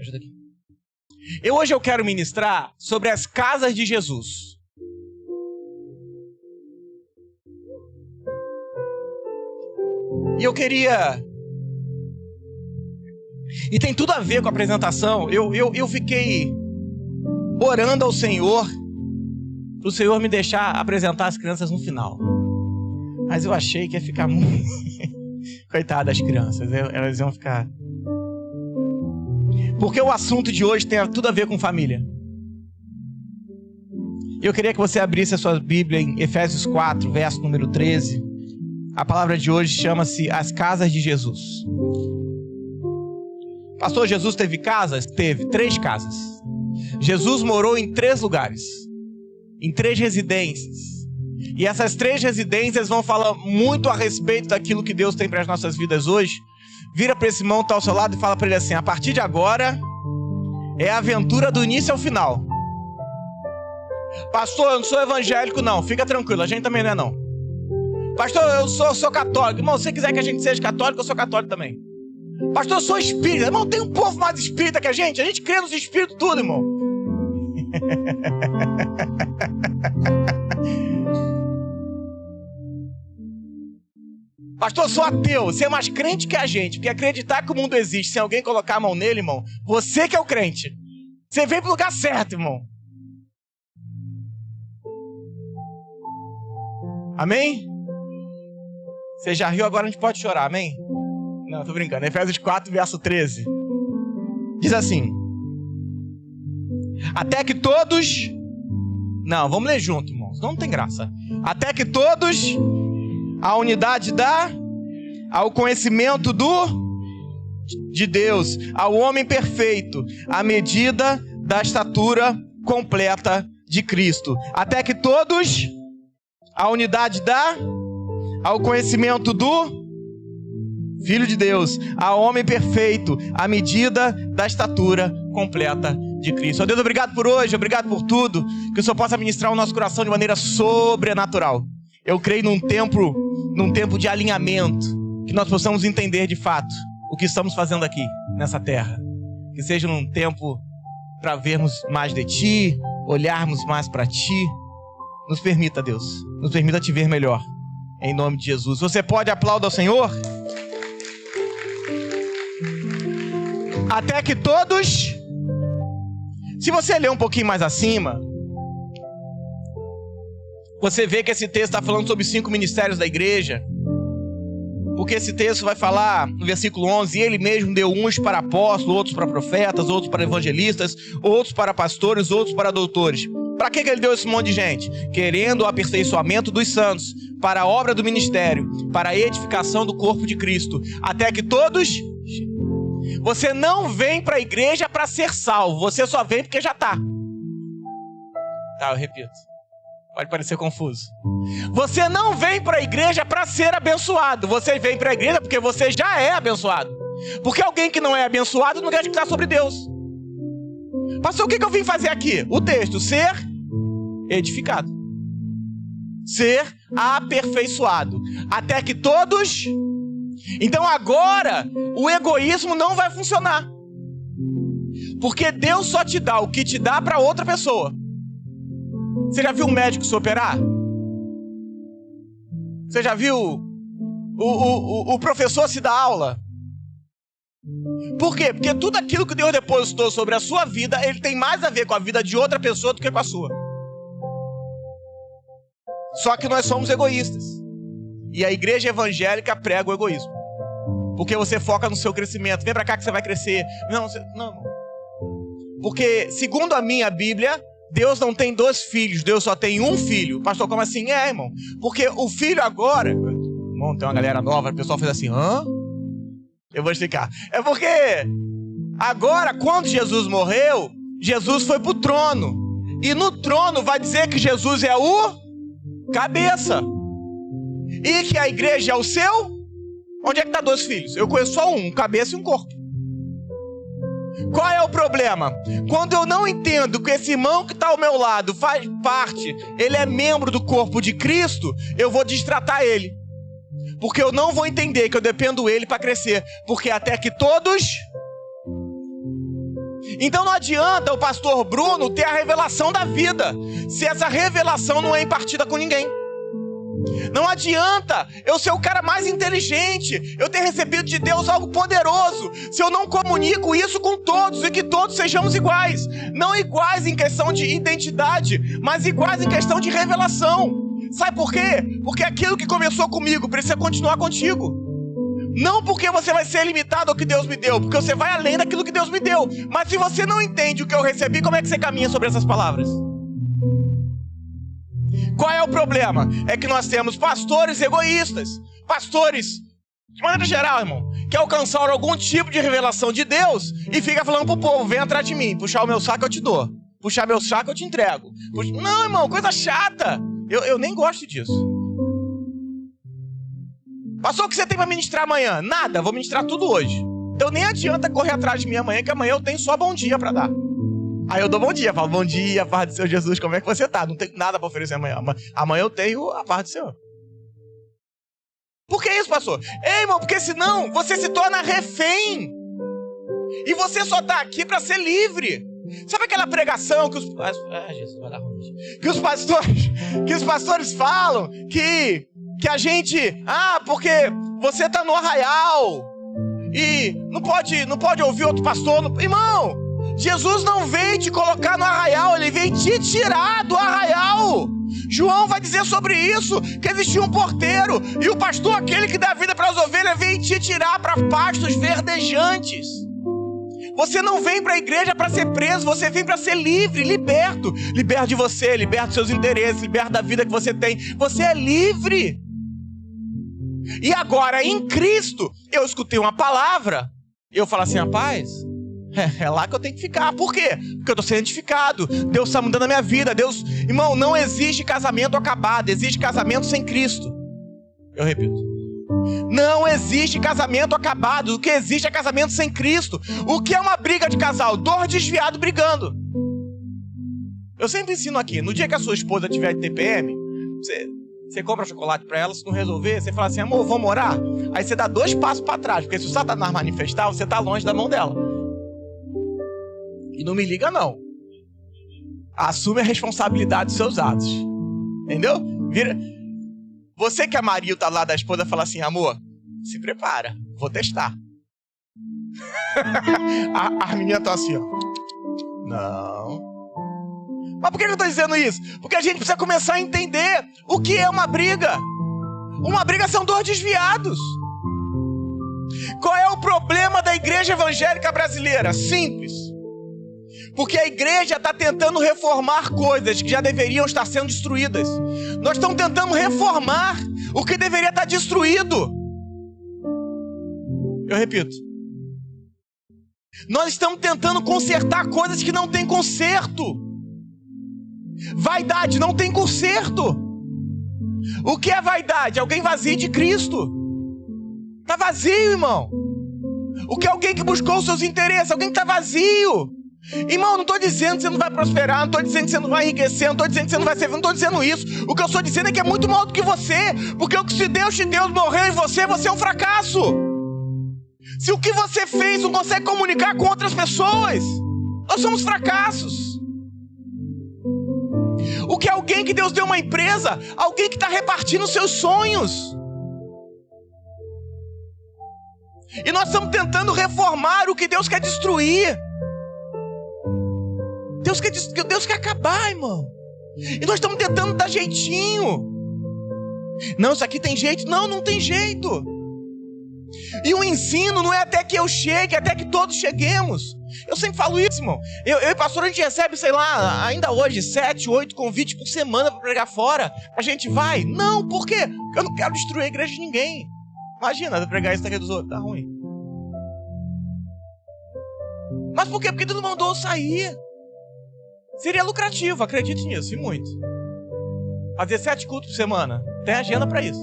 Ajuda aqui. Hoje eu quero ministrar sobre as casas de Jesus. E eu queria... E tem tudo a ver com a apresentação. Eu fiquei orando ao Senhor, para o Senhor me deixar apresentar as crianças no final. Mas eu achei que ia ficar muito... Coitado das crianças, elas iam ficar... Porque o assunto de hoje tem tudo a ver com família. Eu queria que você abrisse a sua Bíblia em Efésios 4, verso número 13. A palavra de hoje chama-se As Casas de Jesus. Pastor, Jesus teve casas? Teve 3 casas. Jesus morou em 3 lugares, em 3 residências. E essas 3 residências vão falar muito a respeito daquilo que Deus tem para as nossas vidas hoje. Vira para esse irmão que está ao seu lado e fala para ele assim: a partir de agora é a aventura do início ao final. Pastor, eu não sou evangélico não, fica tranquilo, a gente também não é não. Pastor, eu sou católico. Irmão, se você quiser que a gente seja católico, eu sou católico também. Pastor, eu sou espírita. Irmão, tem um povo mais espírita que a gente crê nos espíritos tudo, irmão. Pastor, eu sou ateu. Você é mais crente que a gente, porque acreditar que o mundo existe sem alguém colocar a mão nele, irmão, você que é o crente. Você veio pro lugar certo, irmão. Amém? Você já riu, agora a gente pode chorar, amém? Não, tô brincando. Efésios 4, verso 13. Diz assim: até que todos... Não, vamos ler junto, irmãos. Não tem graça. Até que todos... a unidade ao conhecimento de Deus, ao homem perfeito, à medida da estatura completa de Cristo. Até que todos, a unidade ao conhecimento do Filho de Deus, ao homem perfeito, à medida da estatura completa de Cristo. Ó Deus, obrigado por hoje, obrigado por tudo, que o Senhor possa ministrar o nosso coração de maneira sobrenatural. Eu creio num tempo de alinhamento, que nós possamos entender de fato o que estamos fazendo aqui, nessa terra. Que seja um tempo para vermos mais de Ti, olharmos mais para Ti. Nos permita, Deus, nos permita Te ver melhor, em nome de Jesus. Você pode aplaudir ao Senhor? Até que todos... Se você ler um pouquinho mais acima... Você vê que esse texto está falando sobre 5 ministérios da igreja. Porque esse texto vai falar, no versículo 11, ele mesmo deu uns para apóstolos, outros para profetas, outros para evangelistas, outros para pastores, outros para doutores. Para que ele deu esse monte de gente? Querendo o aperfeiçoamento dos santos, para a obra do ministério, para a edificação do corpo de Cristo, até que todos... Você não vem para a igreja para ser salvo, você só vem porque já está. Tá, eu repito. Pode parecer confuso. Você não vem para a igreja para ser abençoado. Você vem para a igreja porque você já é abençoado. Porque alguém que não é abençoado não quer escutar sobre Deus. Pastor, o que eu vim fazer aqui? O texto: ser edificado, ser aperfeiçoado, até que todos... Então agora o egoísmo não vai funcionar. Porque Deus só te dá o que te dá para outra pessoa. Você já viu um médico se operar? Você já viu o professor se dar aula? Por quê? Porque tudo aquilo que Deus depositou sobre a sua vida, ele tem mais a ver com a vida de outra pessoa do que com a sua. Só que nós somos egoístas. E a igreja evangélica prega o egoísmo. Porque você foca no seu crescimento. Vem pra cá que você vai crescer. Não. Porque, segundo a minha Bíblia, Deus não tem 2 filhos, Deus só tem um filho. Pastor, como assim? Irmão. Porque o filho agora... Irmão, tem uma galera nova, o pessoal fez assim, hã? Eu vou explicar. É porque agora, quando Jesus morreu, Jesus foi pro trono. E no trono vai dizer que Jesus é o cabeça. E que a igreja é o seu... Onde é que tá 2 filhos? Eu conheço só um cabeça e um corpo. Qual é o problema? Quando eu não entendo que esse irmão que está ao meu lado faz parte, ele é membro do corpo de Cristo, eu vou destratar ele. Porque eu não vou entender que eu dependo dele para crescer. Porque até que todos... Então não adianta o pastor Bruno ter a revelação da vida, se essa revelação não é impartida com ninguém. Não adianta eu ser o cara mais inteligente, eu ter recebido de Deus algo poderoso, se eu não comunico isso com todos e que todos sejamos iguais. Não iguais em questão de identidade, mas iguais em questão de revelação. Sabe por quê? Porque aquilo que começou comigo precisa continuar contigo. Não porque você vai ser limitado ao que Deus me deu, porque você vai além daquilo que Deus me deu. Mas se você não entende o que eu recebi, como é que você caminha sobre essas palavras? Qual é o problema? É que nós temos pastores egoístas, pastores, de maneira geral, irmão, que alcançaram algum tipo de revelação de Deus e fica falando pro povo: vem atrás de mim, puxar o meu saco eu te dou, puxar meu saco eu te entrego. Não, irmão, coisa chata. Eu nem gosto disso. Pastor, o que você tem para ministrar amanhã? Nada, vou ministrar tudo hoje. Então nem adianta correr atrás de mim amanhã, que amanhã eu tenho só bom dia para dar. Aí eu dou bom dia, falo: bom dia, paz do Senhor Jesus, como é que você tá? Não tenho nada para oferecer amanhã. Amanhã eu tenho a paz do Senhor. Por que isso, pastor? Ei, irmão, porque senão você se torna refém. E você só tá aqui para ser livre. Sabe aquela pregação que os... Jesus, vai dar ruim. Que os pastores falam que a gente... porque você tá no arraial e não pode ouvir outro pastor. Irmão, Jesus não veio te colocar no arraial, ele veio te tirar do arraial. João vai dizer sobre isso, que existia um porteiro e o pastor, aquele que dá vida para as ovelhas, veio te tirar para pastos verdejantes. Você não vem para a igreja para ser preso, você vem para ser livre, liberto. Liberto de você, liberto dos seus interesses, liberto da vida que você tem. Você é livre. E agora, em Cristo, eu escutei uma palavra, e eu falo assim: rapaz, é lá que eu tenho que ficar. Por quê? Porque eu estou sendo edificado. Deus está mudando a minha vida. Deus, irmão, não existe casamento acabado, existe casamento sem Cristo. Eu repito. Não existe casamento acabado. O que existe é casamento sem Cristo. O que é uma briga de casal? Dois desviados brigando. Eu sempre ensino aqui: no dia que a sua esposa tiver de TPM, você compra chocolate pra ela. Se não resolver, você fala assim: amor, vamos orar? Aí você dá 2 passos pra trás, porque se o Satanás manifestar, você tá longe da mão dela. E não me liga, não. Assume a responsabilidade dos seus atos. Entendeu? Você que é marido, tá lá da esposa, fala assim: amor, se prepara, vou testar. As meninas estão assim, ó. Não. Mas por que eu tô dizendo isso? Porque a gente precisa começar a entender o que é uma briga. Uma briga são 2 desviados. Qual é o problema da igreja evangélica brasileira? Simples. Porque a igreja está tentando reformar coisas que já deveriam estar sendo destruídas. Nós estamos tentando reformar o que deveria estar destruído. Eu repito. Nós estamos tentando consertar coisas que não tem conserto. Vaidade não tem conserto. O que é vaidade? Alguém vazio de Cristo. Está vazio, irmão. O que é alguém que buscou os seus interesses? Alguém que está vazio. Irmão, não estou dizendo que você não vai prosperar, não estou dizendo que você não vai enriquecer, não estou dizendo que você não vai servir, não estou dizendo isso. O que eu estou dizendo é que é muito maior do que você. Porque o que se Deus te deu morreu em você, você é um fracasso. Se o que você fez não consegue comunicar com outras pessoas, nós somos fracassos. O que é alguém que Deus deu uma empresa? Alguém que está repartindo seus sonhos. E nós estamos tentando reformar o que Deus quer destruir. Deus quer acabar, irmão. E nós estamos tentando dar jeitinho. Não, isso aqui tem jeito. Não, não tem jeito. E o ensino não é até que eu chegue, até que todos cheguemos. Eu sempre falo isso, irmão. Eu e o pastor, a gente recebe, sei lá, ainda hoje, 7, 8 convites por semana para pregar fora. A gente vai? Não, por quê? Porque eu não quero destruir a igreja de ninguém. Imagina, eu pregar isso daqui dos outros. Tá ruim. Mas por quê? Porque Deus não mandou eu sair. Seria lucrativo, acredite nisso, e muito. Fazer 7 cultos por semana. Tem agenda para isso.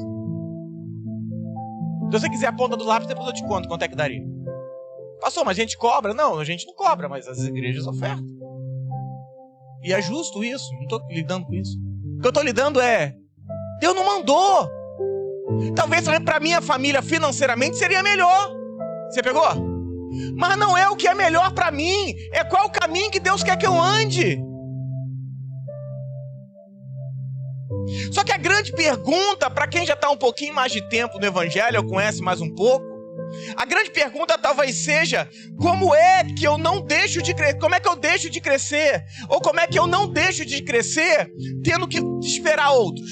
Se você quiser a ponta do lápis, depois eu te conto quanto é que daria. Pastor, mas a gente cobra? Não, a gente não cobra, mas as igrejas ofertam. E é justo isso, não estou lidando com isso. O que eu estou lidando é, Deus não mandou. Talvez para minha família financeiramente seria melhor. Você pegou? Mas não é o que é melhor para mim. É qual o caminho que Deus quer que eu ande. Só que a grande pergunta, para quem já está um pouquinho mais de tempo no Evangelho, ou conhece mais um pouco, a grande pergunta talvez seja: como é que eu não deixo de crescer? Como é que eu deixo de crescer? Ou como é que eu não deixo de crescer tendo que esperar outros?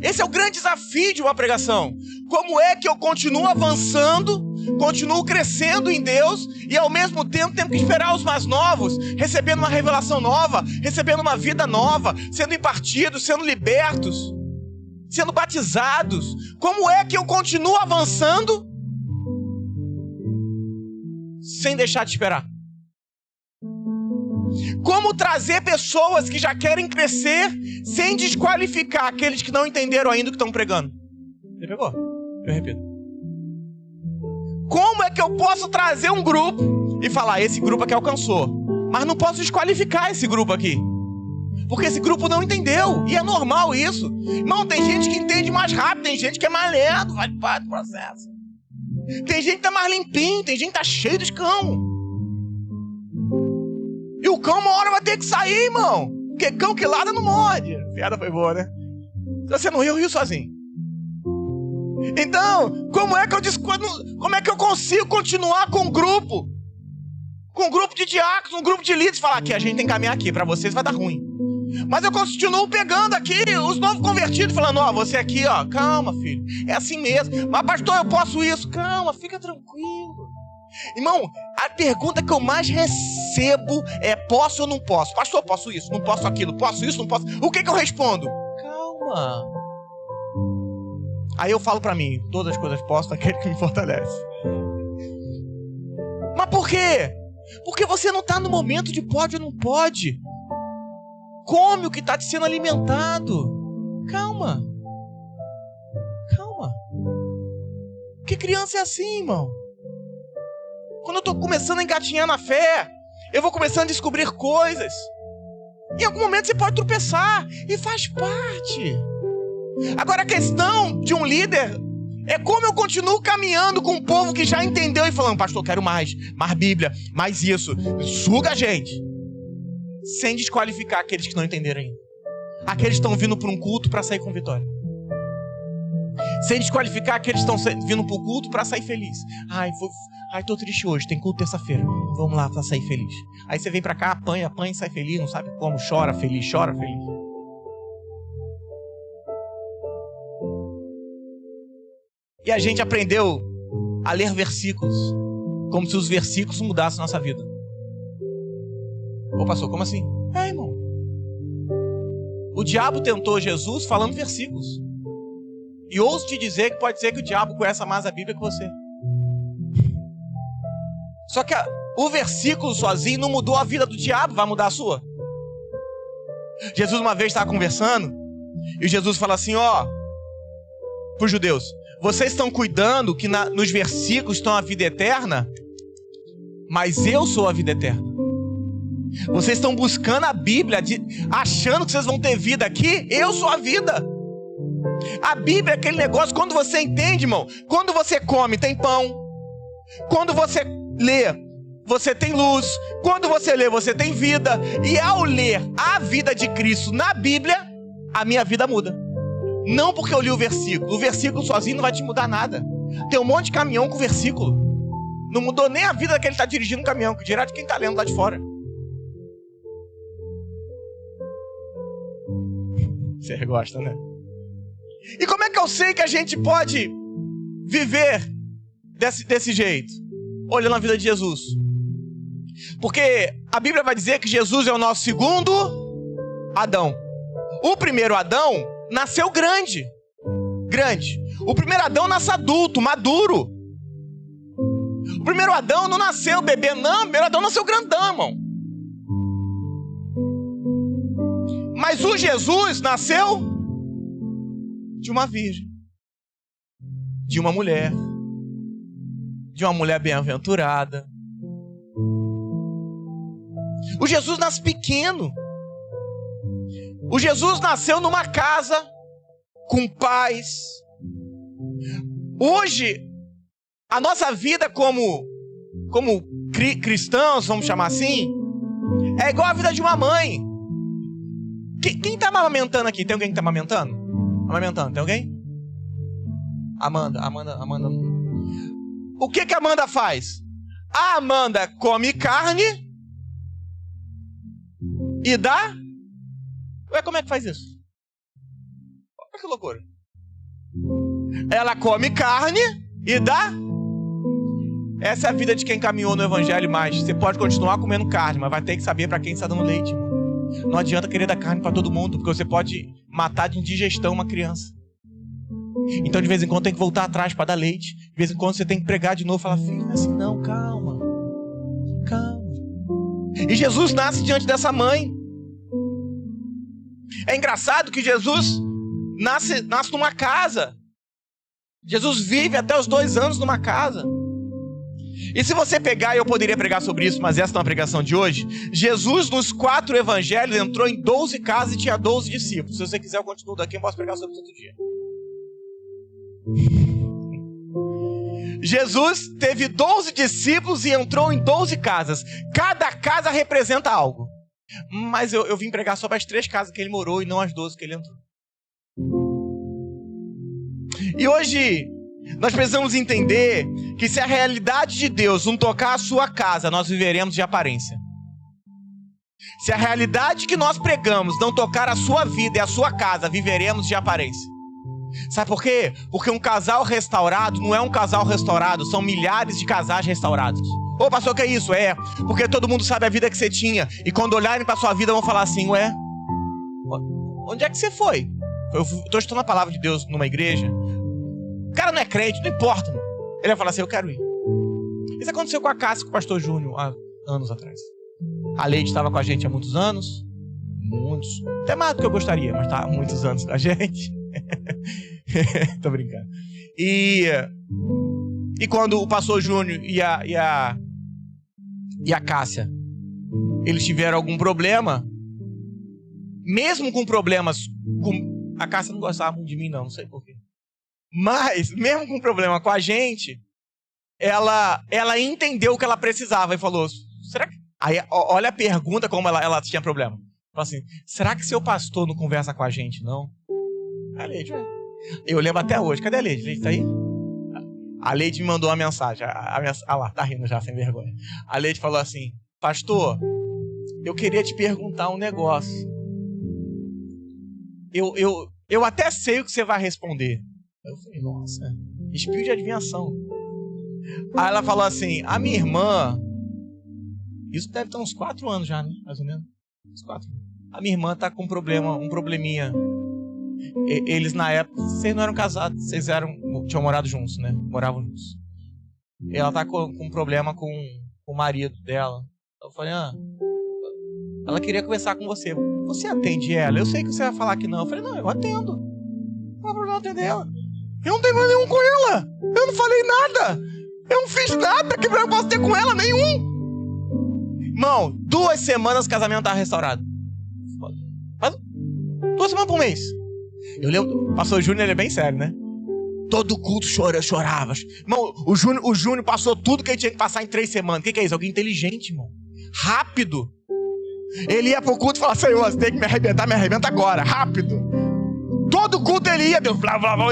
Esse é o grande desafio de uma pregação. Como é que eu continuo avançando, continuo crescendo em Deus e ao mesmo tempo tendo que esperar os mais novos, recebendo uma revelação nova, recebendo uma vida nova, sendo impartidos, sendo libertos, sendo batizados? Como é que eu continuo avançando sem deixar de esperar? Como trazer pessoas que já querem crescer sem desqualificar aqueles que não entenderam ainda o que estão pregando? Você pegou? Eu repito. Como é que eu posso trazer um grupo e falar: esse grupo aqui alcançou, mas não posso desqualificar esse grupo aqui, porque esse grupo não entendeu, e é normal isso. Irmão, tem gente que entende mais rápido, tem gente que é mais lento, faz parte do processo. Tem gente que tá mais limpinho, tem gente que tá cheio de cão. E o cão uma hora vai ter que sair, irmão, porque cão que lada não morde. A piada foi boa, né? Se você não riu, riu sozinho. Então, como é que eu consigo continuar com um grupo? Com um grupo de diáconos, um grupo de líderes, falar que a gente tem que caminhar aqui, para vocês vai dar ruim. Mas eu continuo pegando aqui os novos convertidos, falando: ó, você aqui, ó, calma, filho, é assim mesmo. Mas pastor, eu posso isso? Calma, fica tranquilo. Irmão, a pergunta que eu mais recebo é: posso ou não posso? Pastor, posso isso, não posso aquilo, posso isso, não posso. O que eu respondo? Calma. Aí eu falo pra mim: todas as coisas posso naquele que me fortalece. Mas por quê? Porque você não está no momento de pode ou não pode. Come o que está te sendo alimentado. Calma. Calma. Porque criança é assim, irmão. Quando eu estou começando a engatinhar na fé, eu vou começando a descobrir coisas. Em algum momento você pode tropeçar, e faz parte. Agora a questão de um líder é como eu continuo caminhando com um povo que já entendeu e falando: pastor, quero mais Bíblia, mais isso. Suga a gente. Sem desqualificar aqueles que não entenderam ainda. Aqueles que estão vindo para um culto para sair com vitória. Sem desqualificar aqueles que estão vindo para o culto para sair feliz. Ai, tô triste hoje, tem culto terça-feira. Vamos lá para sair feliz. Aí você vem para cá, apanha e sai feliz, não sabe como, chora feliz. E a gente aprendeu a ler versículos, como se os versículos mudassem a nossa vida. Ô pastor, como assim? Irmão. O diabo tentou Jesus falando versículos. E ouso te dizer que pode ser que o diabo conheça mais a Bíblia que você. Só que o versículo sozinho não mudou a vida do diabo, vai mudar a sua. Jesus uma vez estava conversando, e Jesus fala assim: ó, para os judeus: vocês estão cuidando que nos versículos estão a vida eterna, mas eu sou a vida eterna. Vocês estão buscando a Bíblia, achando que vocês vão ter vida aqui. Eu sou a vida. A Bíblia é aquele negócio, quando você entende, irmão, quando você come, tem pão. Quando você lê, você tem luz. Quando você lê, você tem vida. E ao ler a vida de Cristo na Bíblia, a minha vida muda. Não porque eu li o versículo sozinho não vai te mudar nada. Tem um monte de caminhão com versículo. Não mudou nem a vida daquele que está dirigindo o caminhão, que dirá de quem está lendo lá de fora. Você gosta, né? E como é que eu sei que a gente pode viver desse jeito? Olhando a vida de Jesus. Porque a Bíblia vai dizer que Jesus é o nosso segundo Adão. O primeiro Adão nasceu grande. O primeiro Adão nasce adulto, maduro. O primeiro Adão não nasceu bebê, não. O primeiro Adão nasceu grandão, irmão. Mas o Jesus nasceu de uma virgem, de uma mulher bem-aventurada. O Jesus nasce pequeno. O Jesus nasceu numa casa com pais. Hoje, a nossa vida como cristãos, vamos chamar assim, é igual a vida de uma mãe. Quem está amamentando aqui? Tem alguém que está amamentando? Amamentando, tem alguém? Amanda. O que a Amanda faz? A Amanda come carne e dá... Ué, como é que faz isso? Olha que loucura. Ela come carne e dá... Essa é a vida de quem caminhou no evangelho mais. Você pode continuar comendo carne, mas vai ter que saber para quem está dando leite. Não adianta querer dar carne para todo mundo, porque você pode matar de indigestão uma criança. Então de vez em quando tem que voltar atrás para dar leite. De vez em quando você tem que pregar de novo e falar, filho, assim, não, calma. E Jesus nasce diante dessa mãe. É engraçado que Jesus nasce numa casa. Jesus vive até os 2 anos numa casa. E se você pegar, eu poderia pregar sobre isso, mas essa não é a pregação de hoje. Jesus, nos 4 evangelhos, entrou em 12 casas e tinha 12 discípulos. Se você quiser, eu continuo daqui, eu posso pregar sobre isso outro dia. Jesus teve 12 discípulos e entrou em 12 casas. Cada casa representa algo. Mas eu vim pregar sobre as 3 casas que ele morou e não as 12 que ele entrou. E hoje... nós precisamos entender que se a realidade de Deus não tocar a sua casa, nós viveremos de aparência. Se a realidade que nós pregamos não tocar a sua vida e a sua casa, viveremos de aparência. Sabe por quê? Porque um casal restaurado não é um casal restaurado, são milhares de casais restaurados. Ô pastor, que é isso? É, porque todo mundo sabe a vida que você tinha, e quando olharem para a sua vida vão falar assim, ué, onde é que você foi? Eu estou estudando a palavra de Deus numa igreja. O cara não é crente, não importa, mano. Ele vai falar assim, eu quero ir. Isso aconteceu com a Cássia, com o pastor Júnior, há anos atrás. A Leide estava com a gente há muitos anos. Muitos. Até mais do que eu gostaria, mas está há muitos anos com a gente. Tô brincando. E quando o pastor Júnior e a Cássia, eles tiveram algum problema, mesmo com problemas... A Cássia não gostava muito de mim, não sei porquê. Mas, mesmo com problema com a gente, ela entendeu o que ela precisava e falou, será que... Aí, olha a pergunta como ela tinha problema. Falou assim, será que seu pastor não conversa com a gente, não? A Leide, eu lembro até hoje. Cadê a Leide? Leide tá aí? A Leide me mandou uma mensagem. Ah lá, tá rindo já, sem vergonha. A Leide falou assim, pastor, eu queria te perguntar um negócio. Eu até sei o que você vai responder. Eu falei, nossa, espírito de adivinhação. Aí ela falou assim, a minha irmã, isso deve ter uns 4 anos já, né? Mais ou menos. Uns 4 anos. A minha irmã tá com um probleminha. Eles na época, vocês não eram casados, vocês tinham morado juntos, né? Moravam juntos. Ela tá com um problema com o marido dela. Eu falei, ela queria conversar com você. Você atende ela? Eu sei que você vai falar que não. Eu falei, não, eu atendo. Não há problema atender ela. Eu não tenho problema nenhum com ela. Eu não falei nada. Eu não fiz nada. Que problema eu posso ter com ela? Nenhum. Irmão, 2 semanas o casamento tá restaurado. Mas 2 semanas por mês. Eu lembro, o pastor Júnior, ele é bem sério, né? Todo culto chorava. Irmão, o Júnior passou tudo que ele tinha que passar em 3 semanas. O que é isso? Alguém inteligente, irmão. Rápido. Ele ia pro culto e falava, Senhor, você tem que me arrebenta agora, rápido. Todo culto ele ia, Deus, blá, blá, blá,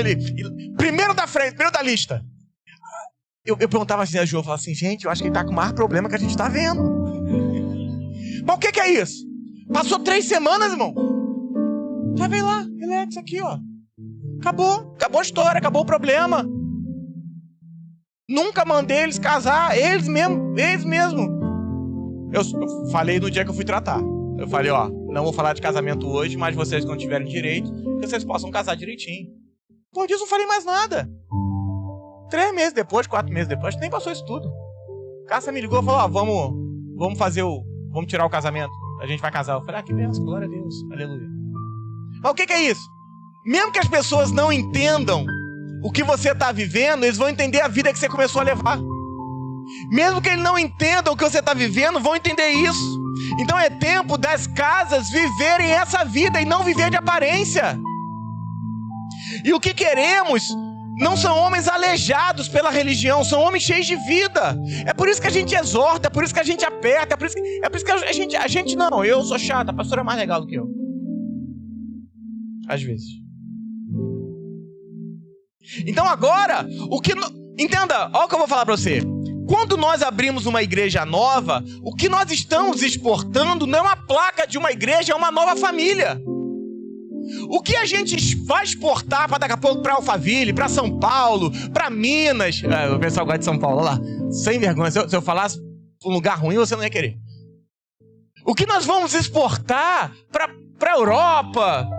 primeiro da frente, primeiro da lista. Eu perguntava assim a Ju, eu falava assim, gente, eu acho que ele tá com o maior problema que a gente tá vendo. Mas o que é isso? Passou 3 semanas, irmão. Já veio lá, relax aqui, ó. Acabou a história, acabou o problema. Nunca mandei eles casar, eles mesmo. Eu falei no dia que eu fui tratar. Eu falei, não vou falar de casamento hoje, mas vocês quando tiverem direito, que vocês possam casar direitinho. Por disso não falei mais nada. 3 meses depois, 4 meses depois, nem passou isso tudo. Cássia me ligou e falou, vamos tirar o casamento. A gente vai casar. Eu falei, que benção, glória a Deus, aleluia. Mas o que é isso? Mesmo que as pessoas não entendam o que você está vivendo, eles vão entender a vida que você começou a levar. Mesmo que eles não entendam o que você está vivendo, vão entender isso. Então é tempo das casas viverem essa vida e não viver de aparência. E o que queremos Não são homens aleijados pela religião, são homens cheios de vida. É por isso que a gente exorta, é por isso que a gente aperta, é por isso que a gente não, eu sou chato, a pastora é mais legal do que eu. Às vezes. Então agora, entenda, olha o que eu vou falar para você. Quando nós abrimos uma igreja nova, o que nós estamos exportando não é uma placa de uma igreja, é uma nova família. O que a gente vai exportar para daqui a pouco para Alphaville, para São Paulo, para Minas... o pessoal gosta de São Paulo, olha lá. Sem vergonha, se eu falasse um lugar ruim, você não ia querer. O que nós vamos exportar para a Europa?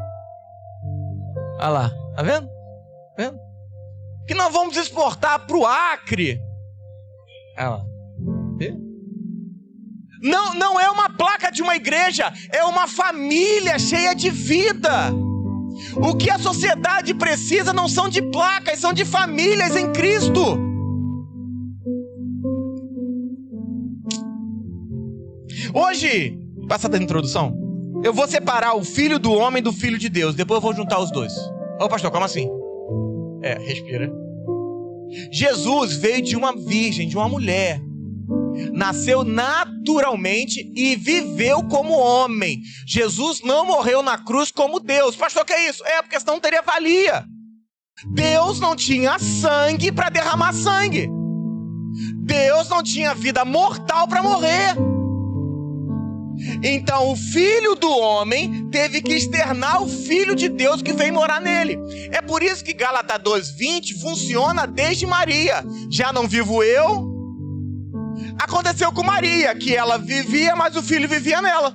Olha lá, tá vendo? Tá vendo? O que nós vamos exportar para o Acre? Olha lá. Não é uma placa de uma igreja, é uma família cheia de vida. O que a sociedade precisa não são de placas, são de famílias em Cristo. Hoje, passada a introdução, eu vou separar o filho do homem do filho de Deus, depois eu vou juntar os dois. Ô pastor, como assim? Respira. Jesus veio de uma virgem, de uma mulher. Nasceu naturalmente e viveu como homem. Jesus não morreu na cruz como Deus. Pastor, que é isso? Porque senão não teria valia. Deus não tinha sangue para derramar sangue. Deus não tinha vida mortal para morrer. Então o filho do homem teve que externar o filho de Deus que veio morar nele. É por isso que Gálatas 2:20 funciona desde Maria. Já não vivo eu. Aconteceu com Maria, que ela vivia, mas o filho vivia nela.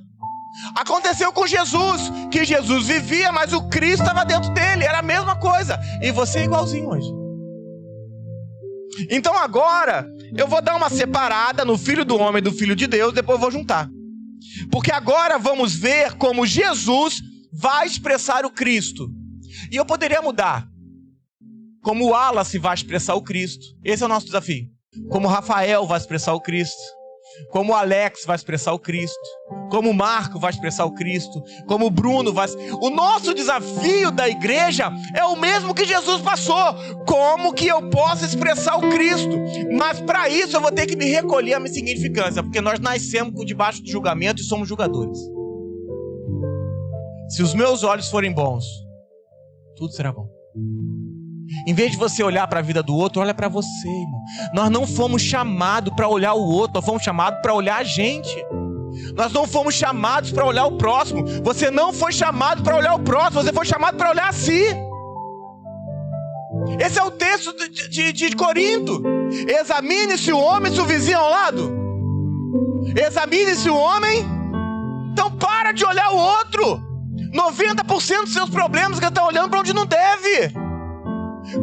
Aconteceu com Jesus, que Jesus vivia, mas o Cristo estava dentro dele. Era a mesma coisa. E você é igualzinho hoje. Então agora, eu vou dar uma separada no filho do homem e do filho de Deus, depois eu vou juntar. Porque agora vamos ver como Jesus vai expressar o Cristo. E eu poderia mudar. Como o Wallace vai expressar o Cristo. Esse é o nosso desafio. Como o Rafael vai expressar o Cristo. Como o Alex vai expressar o Cristo. Como o Marco vai expressar o Cristo. Como o Bruno vai... O nosso desafio da igreja é o mesmo que Jesus passou. Como que eu posso expressar o Cristo? Mas para isso eu vou ter que me recolher a minha significância. Porque nós nascemos debaixo de julgamento e somos julgadores. Se os meus olhos forem bons, tudo será bom. Em vez de você olhar para a vida do outro, olha para você, irmão. Nós não fomos chamados para olhar o outro, nós fomos chamados para olhar a gente. Nós não fomos chamados para olhar o próximo. Você não foi chamado para olhar o próximo, você foi chamado para olhar a si. Esse é o texto de Corinto. Examine-se o homem, se o vizinho ao lado. Examine-se o homem. Então para de olhar o outro. 90% dos seus problemas que estão olhando para onde não deve.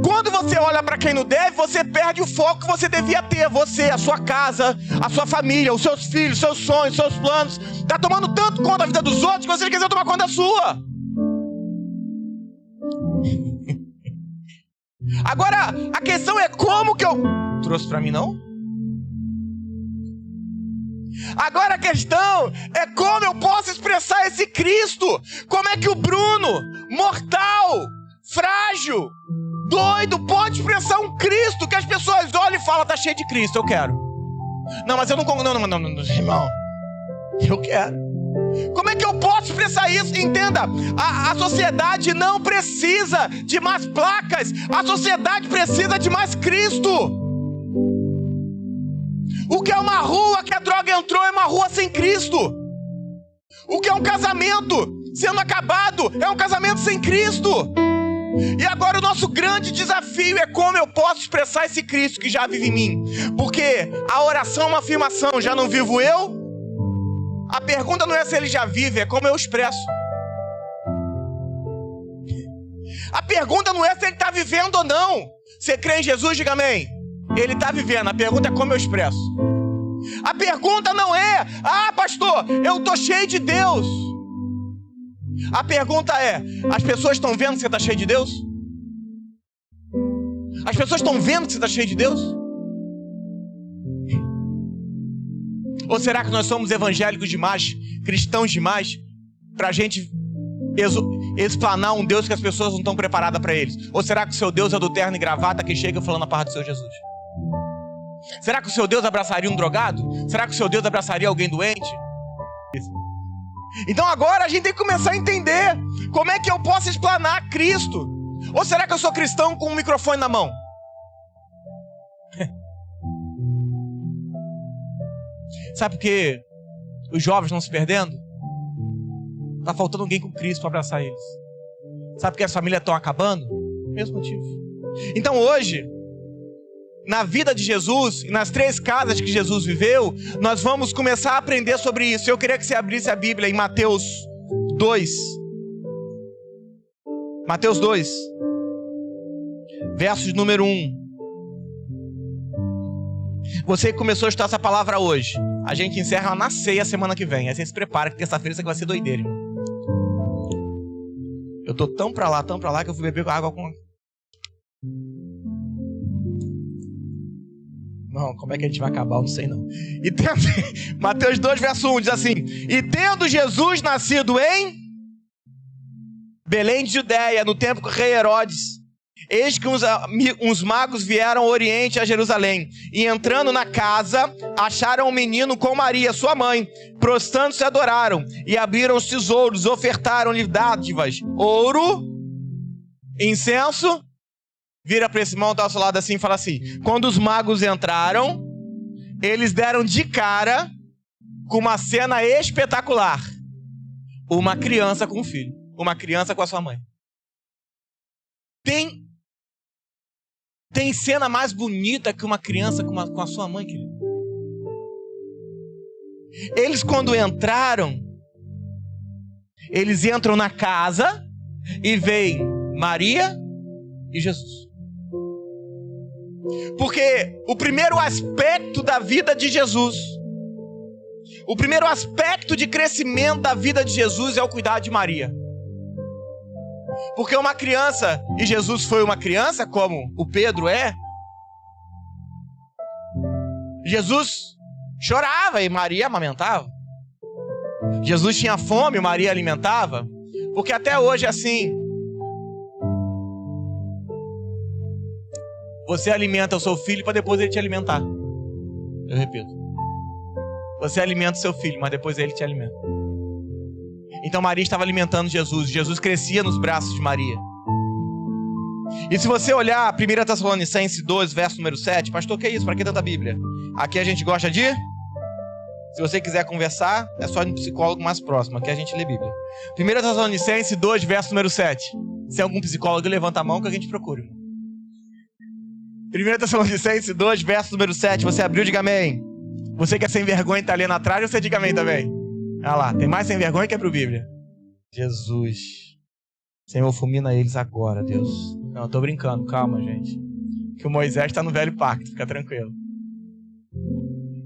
Quando você olha para quem não deve, você perde o foco que você devia ter. Você, a sua casa, a sua família, os seus filhos, seus sonhos, seus planos. Está tomando tanto conta da vida dos outros que você quiser tomar conta da sua. Agora, a questão é como que eu... Trouxe para mim, não? Agora a questão é como eu posso expressar esse Cristo. Como é que o Bruno, mortal, frágil, doido, pode expressar um Cristo que as pessoas olham e falam, tá cheio de Cristo, eu quero. Não, mas eu não, irmão, eu quero. Como é que eu posso expressar isso? Entenda, a sociedade não precisa de mais placas, a sociedade precisa de mais Cristo. O que é uma rua que a droga entrou é uma rua sem Cristo. O que é um casamento sendo acabado é um casamento sem Cristo. E agora o nosso grande desafio é como eu posso expressar esse Cristo que já vive em mim. Porque a oração é uma afirmação, já não vivo eu? A pergunta não é se ele já vive, é como eu expresso. A pergunta não é se ele está vivendo ou não. Você crê em Jesus? Diga amém. Ele está vivendo, a pergunta é como eu expresso. A pergunta não é, pastor, eu estou cheio de Deus. A pergunta é, as pessoas estão vendo que você está cheio de Deus? As pessoas estão vendo que você está cheio de Deus? Ou será que nós somos evangélicos demais, cristãos demais, para a gente explanar um Deus que as pessoas não estão preparadas para eles? Ou será que o seu Deus é do terno e gravata que chega falando a paz do seu Jesus? Será que o seu Deus abraçaria um drogado? Será que o seu Deus abraçaria alguém doente? Então agora a gente tem que começar a entender como é que eu posso explanar Cristo. Ou será que eu sou cristão com um microfone na mão? Sabe por que os jovens estão se perdendo? Está faltando alguém com Cristo para abraçar eles. Sabe por que as famílias estão acabando? Mesmo motivo. Então hoje, na vida de Jesus, e nas 3 casas que Jesus viveu, nós vamos começar a aprender sobre isso. Eu queria que você abrisse a Bíblia em Mateus 2. Mateus 2. Versos número 1. Você que começou a estudar essa palavra hoje, a gente encerra na ceia semana que vem. Aí você se prepara que terça-feira isso aqui vai ser doideira, irmão. Eu tô tão pra lá que eu fui beber água com... Não, como é que a gente vai acabar? Eu não sei não. Mateus 2, verso 1 diz assim: E tendo Jesus nascido em Belém de Judeia, no tempo que o rei Herodes, eis que uns magos vieram ao Oriente a Jerusalém, e entrando na casa, acharam um menino com Maria, sua mãe. Prostrando-se, adoraram, e abriram os tesouros, ofertaram-lhe dádivas, ouro, incenso. Vira para esse irmão, tá ao seu lado assim e fala assim: quando os magos entraram, eles deram de cara com uma cena espetacular. Uma criança com um filho, uma criança com a sua mãe. Tem cena mais bonita que uma criança com a sua mãe, querido? Eles, quando entraram, eles entram na casa e veem Maria e Jesus. Porque o primeiro aspecto da vida de Jesus, o primeiro aspecto de crescimento da vida de Jesus é o cuidado de Maria. Porque uma criança, e Jesus foi uma criança, como o Pedro é, Jesus chorava e Maria amamentava. Jesus tinha fome e Maria alimentava. Porque até hoje é assim. Você alimenta o seu filho para depois ele te alimentar. Eu repito. Você alimenta o seu filho, mas depois ele te alimenta. Então Maria estava alimentando Jesus. Jesus crescia nos braços de Maria. E se você olhar 1 Tessalonicenses 2, verso número 7, pastor, que é isso? Para que tanta Bíblia? Aqui a gente gosta de... Se você quiser conversar, é só no psicólogo mais próximo. Aqui a gente lê Bíblia. 1 Tessalonicenses 2, verso número 7. Se tem algum psicólogo, levanta a mão que a gente procura. 1 Tessalonicenses 2, verso número 7. Você abriu, diga amém. Você que é sem vergonha e está lendo atrás, você diga amém também. Olha lá, tem mais sem vergonha que abriu Bíblia. Jesus. Senhor, fulmina eles agora, Deus. Não, eu tô brincando, calma, gente. Que o Moisés está no velho pacto, fica tranquilo.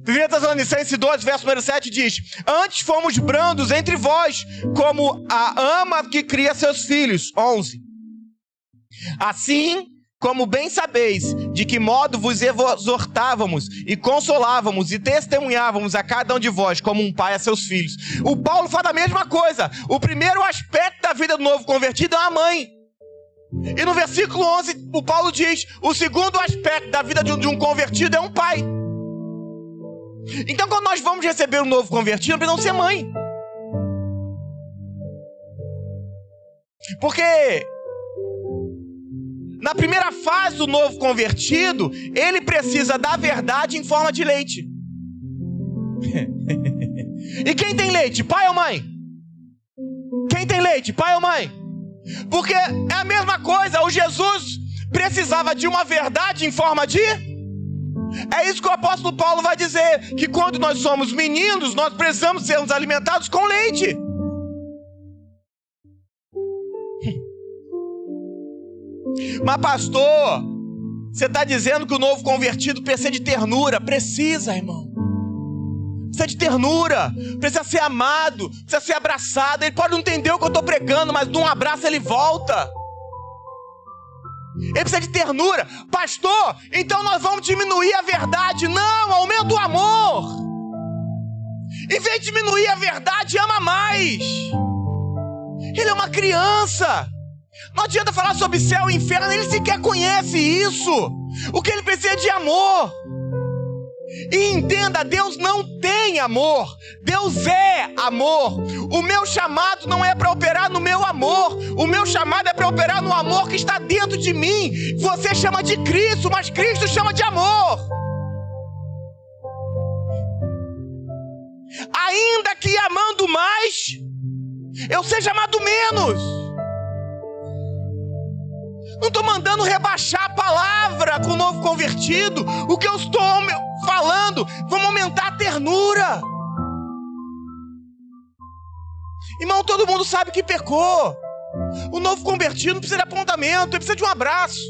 1 Tessalonicenses 2, verso número 7 diz: Antes fomos brandos entre vós, como a ama que cria seus filhos. 11. Assim como bem sabeis, de que modo vos exortávamos e consolávamos e testemunhávamos a cada um de vós como um pai a seus filhos. O Paulo fala a mesma coisa. O primeiro aspecto da vida do novo convertido é a mãe. E no versículo 11, o Paulo diz: o segundo aspecto da vida de um convertido é um pai. Então, quando nós vamos receber um novo convertido, não precisamos ser mãe. Porque na primeira fase do novo convertido, ele precisa da verdade em forma de leite. E quem tem leite? Pai ou mãe? Quem tem leite? Pai ou mãe? Porque é a mesma coisa. O Jesus precisava de uma verdade em forma de... É isso que o apóstolo Paulo vai dizer, que quando nós somos meninos, nós precisamos sermos alimentados com leite. Mas pastor, você está dizendo que o novo convertido precisa de ternura? Precisa, irmão. Precisa de ternura, precisa ser amado, precisa ser abraçado. Ele pode não entender o que eu estou pregando, mas de um abraço ele volta. Ele precisa de ternura. Pastor, então nós vamos diminuir a verdade. Não, aumenta o amor. Em vez de diminuir a verdade, ama mais. Ele é uma criança. Não adianta falar sobre céu e inferno, ele sequer conhece isso. O que ele precisa é de amor. E entenda, Deus não tem amor. Deus é amor. O meu chamado não é para operar no meu amor. O meu chamado é para operar no amor que está dentro de mim. Você chama de Cristo, mas Cristo chama de amor. Ainda que amando mais, eu seja amado menos. Não estou mandando rebaixar a palavra com o novo convertido. O que eu estou falando, vamos aumentar a ternura. Irmão, todo mundo sabe que pecou. O novo convertido não precisa de apontamento, ele precisa de um abraço.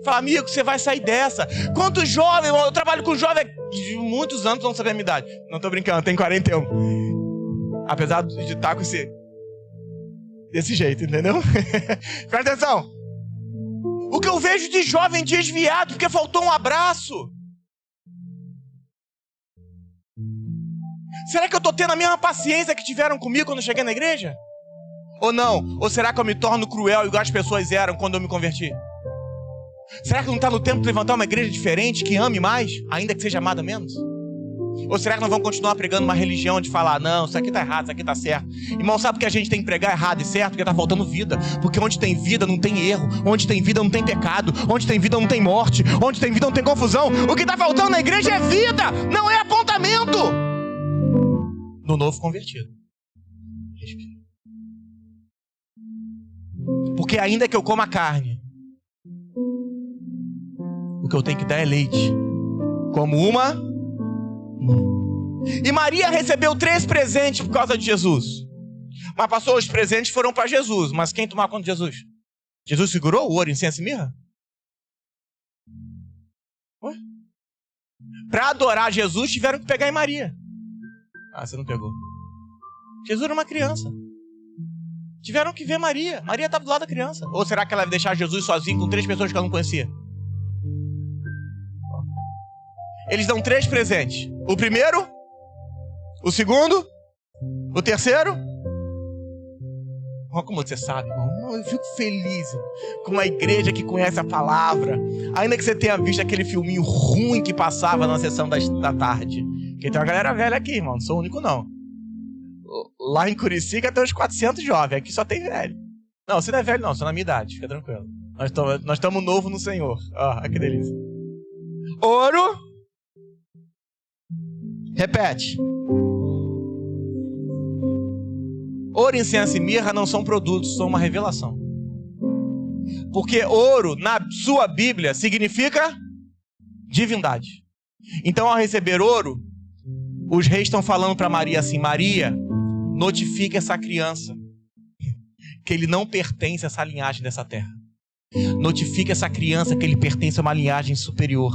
Fala, amigo, você vai sair dessa. Quantos jovens, eu trabalho com jovens de muitos anos, não saber a minha idade. Não estou brincando, tenho 41. Apesar de estar com desse jeito, entendeu? Presta atenção. O que eu vejo de jovem desviado porque faltou um abraço. Será que eu estou tendo a mesma paciência que tiveram comigo quando eu cheguei na igreja? Ou não? Ou será que eu me torno cruel igual as pessoas eram quando eu me converti? Será que não está no tempo de levantar uma igreja diferente, que ame mais, ainda que seja amada menos? Ou será que nós vamos continuar pregando uma religião de falar, não, isso aqui está errado, isso aqui está certo? Irmão, sabe por que a gente tem que pregar errado e certo? Porque está faltando vida. Porque onde tem vida não tem erro. Onde tem vida não tem pecado. Onde tem vida não tem morte. Onde tem vida não tem confusão. O que está faltando na igreja é vida, não é apontamento. No novo convertido. Respira. Porque ainda que eu coma carne, o que eu tenho que dar é leite. Como uma... E Maria recebeu 3 presentes por causa de Jesus. Mas pastor, os presentes foram para Jesus. Mas quem tomou conta de Jesus? Jesus segurou o ouro, incenso e mirra? Ué? Para adorar Jesus tiveram que pegar em Maria. Ah, você não pegou. Jesus era uma criança. Tiveram que ver Maria. Maria estava do lado da criança. Ou será que ela ia deixar Jesus sozinho com 3 pessoas que ela não conhecia? Eles dão 3 presentes. O primeiro, o segundo, o terceiro. Olha como você sabe, irmão. Eu fico feliz com uma igreja que conhece a palavra. Ainda que você tenha visto aquele filminho ruim que passava na sessão da tarde. Porque tem uma galera velha aqui, irmão. Não sou o único, não. Lá em Curicica tem uns 400 jovens. Aqui só tem velho. Não, você não é velho, não. Sou na minha idade. Fica tranquilo. Nós estamos novos no Senhor. Ó, que delícia. Ouro. Repete. Ouro, incenso e mirra não são produtos, são uma revelação. Porque ouro, na sua Bíblia, significa divindade. Então, ao receber ouro, os reis estão falando para Maria assim, Maria, notifique essa criança que ele não pertence a essa linhagem dessa terra. Notifica essa criança que ele pertence a uma linhagem superior.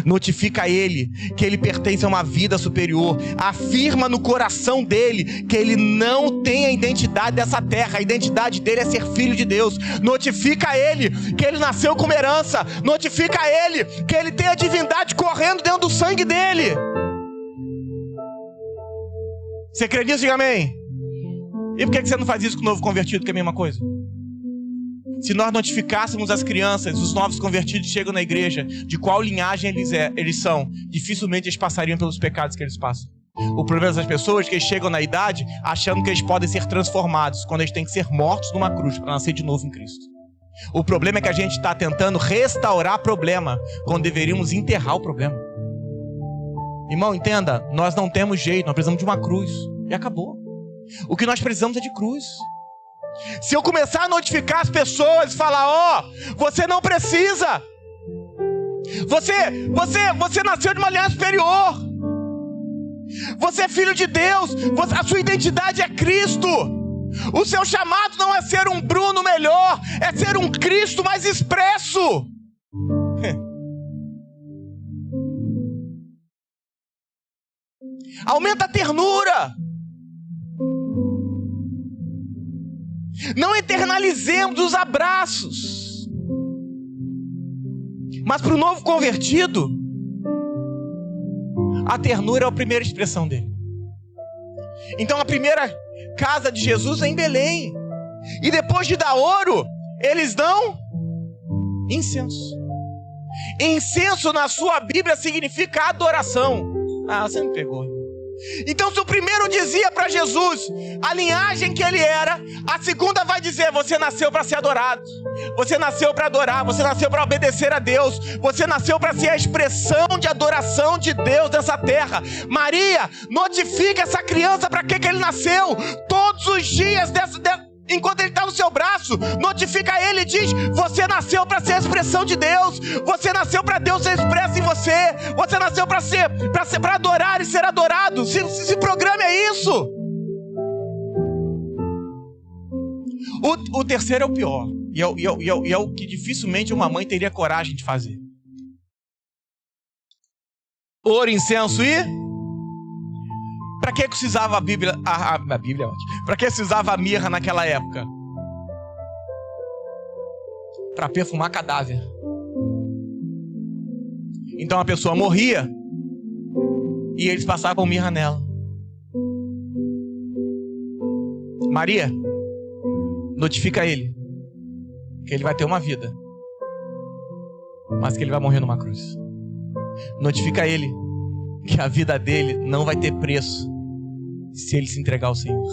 Notifica a ele que ele pertence a uma vida superior. Afirma no coração dele que ele não tem a identidade dessa terra. A identidade dele é ser filho de Deus. Notifica a ele que ele nasceu com uma herança. Notifica a ele que ele tem a divindade correndo dentro do sangue dele. Você crê nisso? Diga amém. E por que você não faz isso com o novo convertido, que é a mesma coisa? Se nós notificássemos as crianças, os novos convertidos chegam na igreja, de qual linhagem eles são, dificilmente eles passariam pelos pecados que eles passam. O problema dessas pessoas é que eles chegam na idade achando que eles podem ser transformados, quando eles têm que ser mortos numa cruz para nascer de novo em Cristo. O problema é que a gente está tentando restaurar o problema, quando deveríamos enterrar o problema. Irmão, entenda, nós não temos jeito, nós precisamos de uma cruz. E acabou. O que nós precisamos é de cruz. Se eu começar a notificar as pessoas e falar, você não precisa. Você nasceu de uma aliança superior. Você é filho de Deus. A sua identidade é Cristo. O seu chamado não é ser um Bruno melhor, é ser um Cristo mais expresso. Aumenta a ternura. Não eternalizemos os abraços. Mas para o novo convertido, a ternura é a primeira expressão dele. Então a primeira casa de Jesus é em Belém. E depois de dar ouro, eles dão incenso. Incenso na sua Bíblia significa adoração. Ah, você me pegou. Então, se o primeiro dizia para Jesus a linhagem que ele era, a segunda vai dizer: você nasceu para ser adorado, você nasceu para adorar, você nasceu para obedecer a Deus, você nasceu para ser a expressão de adoração de Deus nessa terra. Maria, notifica essa criança para que ele nasceu. Todos os dias enquanto ele está no seu braço, notifica ele e diz: você nasceu para ser a expressão de Deus, você nasceu para Deus ser expresso em você, você nasceu para adorar e ser adorado. Se programa é isso. O terceiro é o pior, e é o que dificilmente uma mãe teria coragem de fazer. Ouro, incenso e... Para que se usava a Bíblia? A Bíblia é ótima. Para que se usava a mirra naquela época? Para perfumar cadáver. Então a pessoa morria e eles passavam mirra nela. Maria, notifica ele que ele vai ter uma vida, mas que ele vai morrer numa cruz. Notifica ele que a vida dele não vai ter preço se ele se entregar ao Senhor.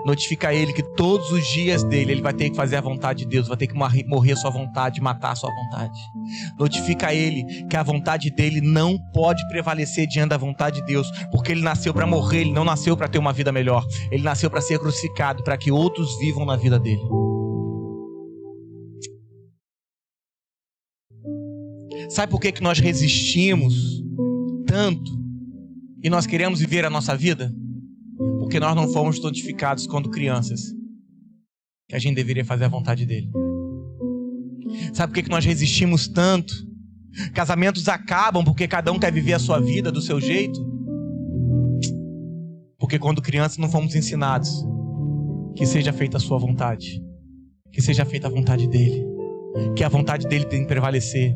Notifica ele que todos os dias dele ele vai ter que fazer a vontade de Deus, vai ter que morrer a sua vontade, matar a sua vontade. Notifica ele que a vontade dele não pode prevalecer diante da vontade de Deus, porque ele nasceu para morrer, ele não nasceu para ter uma vida melhor, ele nasceu para ser crucificado, para que outros vivam na vida dele. Sabe por que nós resistimos tanto e nós queremos viver a nossa vida? Porque nós não fomos notificados quando crianças que a gente deveria fazer a vontade dele. Sabe por que nós resistimos tanto? Casamentos acabam porque cada um quer viver a sua vida do seu jeito. Porque quando crianças não fomos ensinados que seja feita a sua vontade, que seja feita a vontade dele, que a vontade dele tem que prevalecer,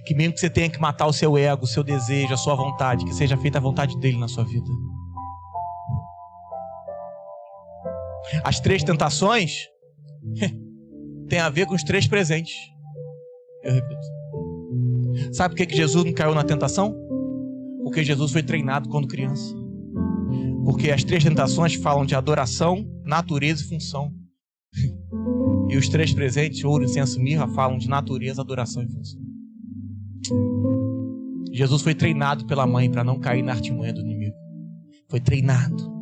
que mesmo que você tenha que matar o seu ego, o seu desejo, a sua vontade, que seja feita a vontade dele na sua vida. As 3 tentações tem a ver com os 3 presentes. Eu repito. Sabe por que Jesus não caiu na tentação? Porque Jesus foi treinado quando criança. Porque as 3 tentações falam de adoração, natureza e função. E os 3 presentes, ouro, incenso e mirra, falam de natureza, adoração e função. Jesus foi treinado pela mãe para não cair na artimanha do inimigo. Foi treinado.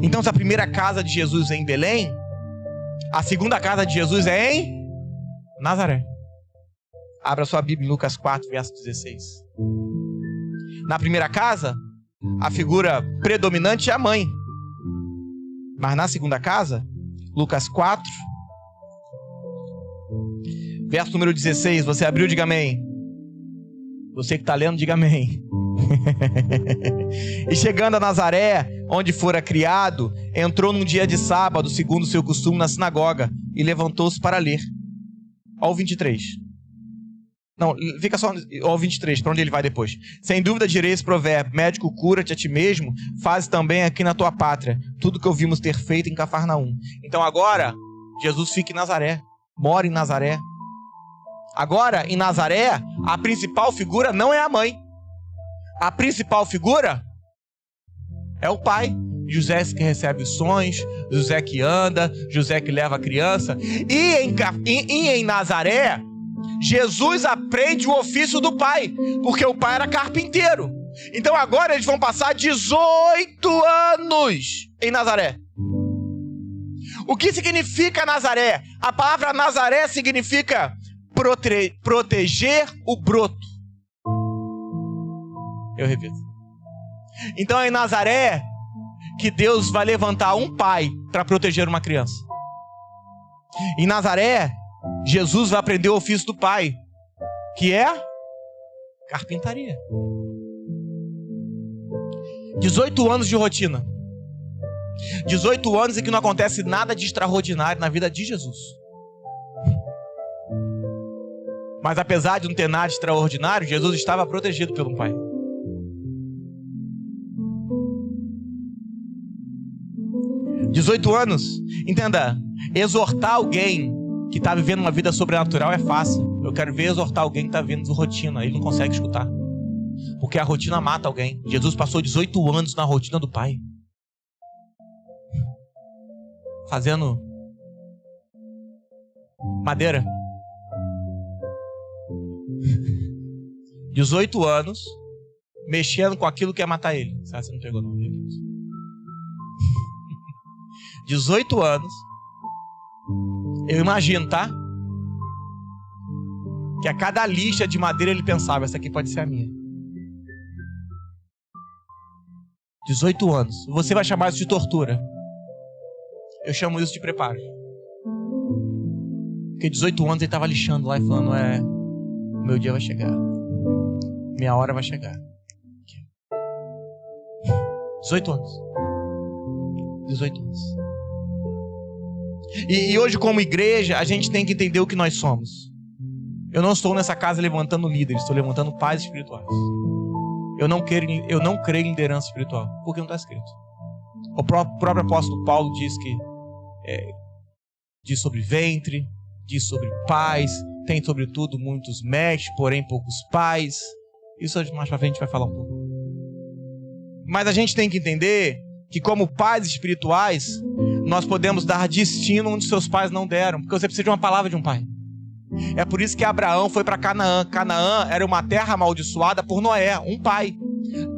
Então, se a primeira casa de Jesus é em Belém, a segunda casa de Jesus é em Nazaré. Abra sua Bíblia em Lucas 4, verso 16. Na primeira casa, a figura predominante é a mãe. Mas na segunda casa, Lucas 4, verso número 16. Você abriu, diga amém. Você que está lendo, diga amém. E chegando a Nazaré, onde fora criado, entrou num dia de sábado, segundo o seu costume, na sinagoga, e levantou-se para ler. Olha o 23. Não, fica só ao 23, para onde ele vai depois. Sem dúvida direi esse provérbio: médico, cura-te a ti mesmo, faz também aqui na tua pátria tudo que ouvimos ter feito em Cafarnaum. Então agora, Jesus fica em Nazaré, mora em Nazaré. Agora, em Nazaré, a principal figura não é a mãe. A principal figura é o pai. José que recebe os sonhos, José que anda, José que leva a criança. E em Nazaré, Jesus aprende o ofício do pai, porque o pai era carpinteiro. Então agora eles vão passar 18 anos em Nazaré. O que significa Nazaré? A palavra Nazaré significa proteger o broto. Eu repito. Então é em Nazaré que Deus vai levantar um pai para proteger uma criança. Em Nazaré, Jesus vai aprender o ofício do pai, que é carpintaria. 18 anos de rotina. 18 anos em que não acontece nada de extraordinário na vida de Jesus. Mas apesar de não ter nada de extraordinário, Jesus estava protegido pelo Pai. (18 anos, entenda, Exortar alguém que está vivendo uma vida sobrenatural é fácil. Eu quero ver exortar alguém que está vivendo rotina. Ele não consegue escutar. Porque a rotina mata alguém. Jesus passou 18 anos na rotina do Pai. Fazendo madeira. 18 anos mexendo com aquilo que ia matar ele. Você não pegou não, 18 anos. Eu imagino, tá? Que a cada lixa de madeira ele pensava, essa aqui pode ser a minha. 18 anos. Você vai chamar isso de tortura. Eu chamo isso de preparo. Porque 18 anos ele estava lixando lá e falando, meu dia vai chegar. Minha hora vai chegar. 18 anos. 18 anos. E hoje, como igreja, a gente tem que entender o que nós somos. Eu não estou nessa casa levantando líderes, estou levantando pais espirituais. Eu não creio em liderança espiritual, porque não está escrito. O próprio apóstolo Paulo diz que diz sobre ventre, diz sobre pais, tem sobretudo muitos mestres, porém poucos pais. Isso mais pra frente a gente vai falar um pouco. Mas a gente tem que entender que como pais espirituais, nós podemos dar destino onde seus pais não deram, porque você precisa de uma palavra de um pai. É por isso que Abraão foi para Canaã. Canaã era uma terra amaldiçoada por Noé, um pai.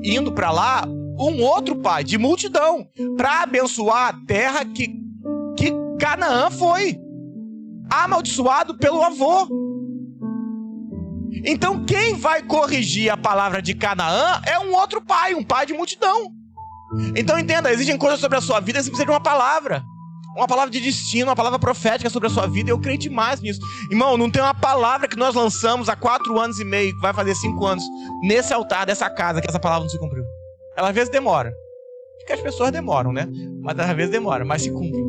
Indo para lá, um outro pai, de multidão, para abençoar a terra que Canaã foi. Amaldiçoado pelo avô. Então quem vai corrigir a palavra de Canaã é um outro pai, um pai de multidão. Então entenda, existem coisas sobre a sua vida, você precisa de uma palavra de destino, uma palavra profética sobre a sua vida. Eu creio demais nisso. Irmão, não tem uma palavra que nós lançamos há 4 anos e meio, que vai fazer 5 anos, nesse altar dessa casa, que essa palavra não se cumpriu. Ela às vezes demora, porque as pessoas demoram, né? Mas às vezes demora, mas se cumpre.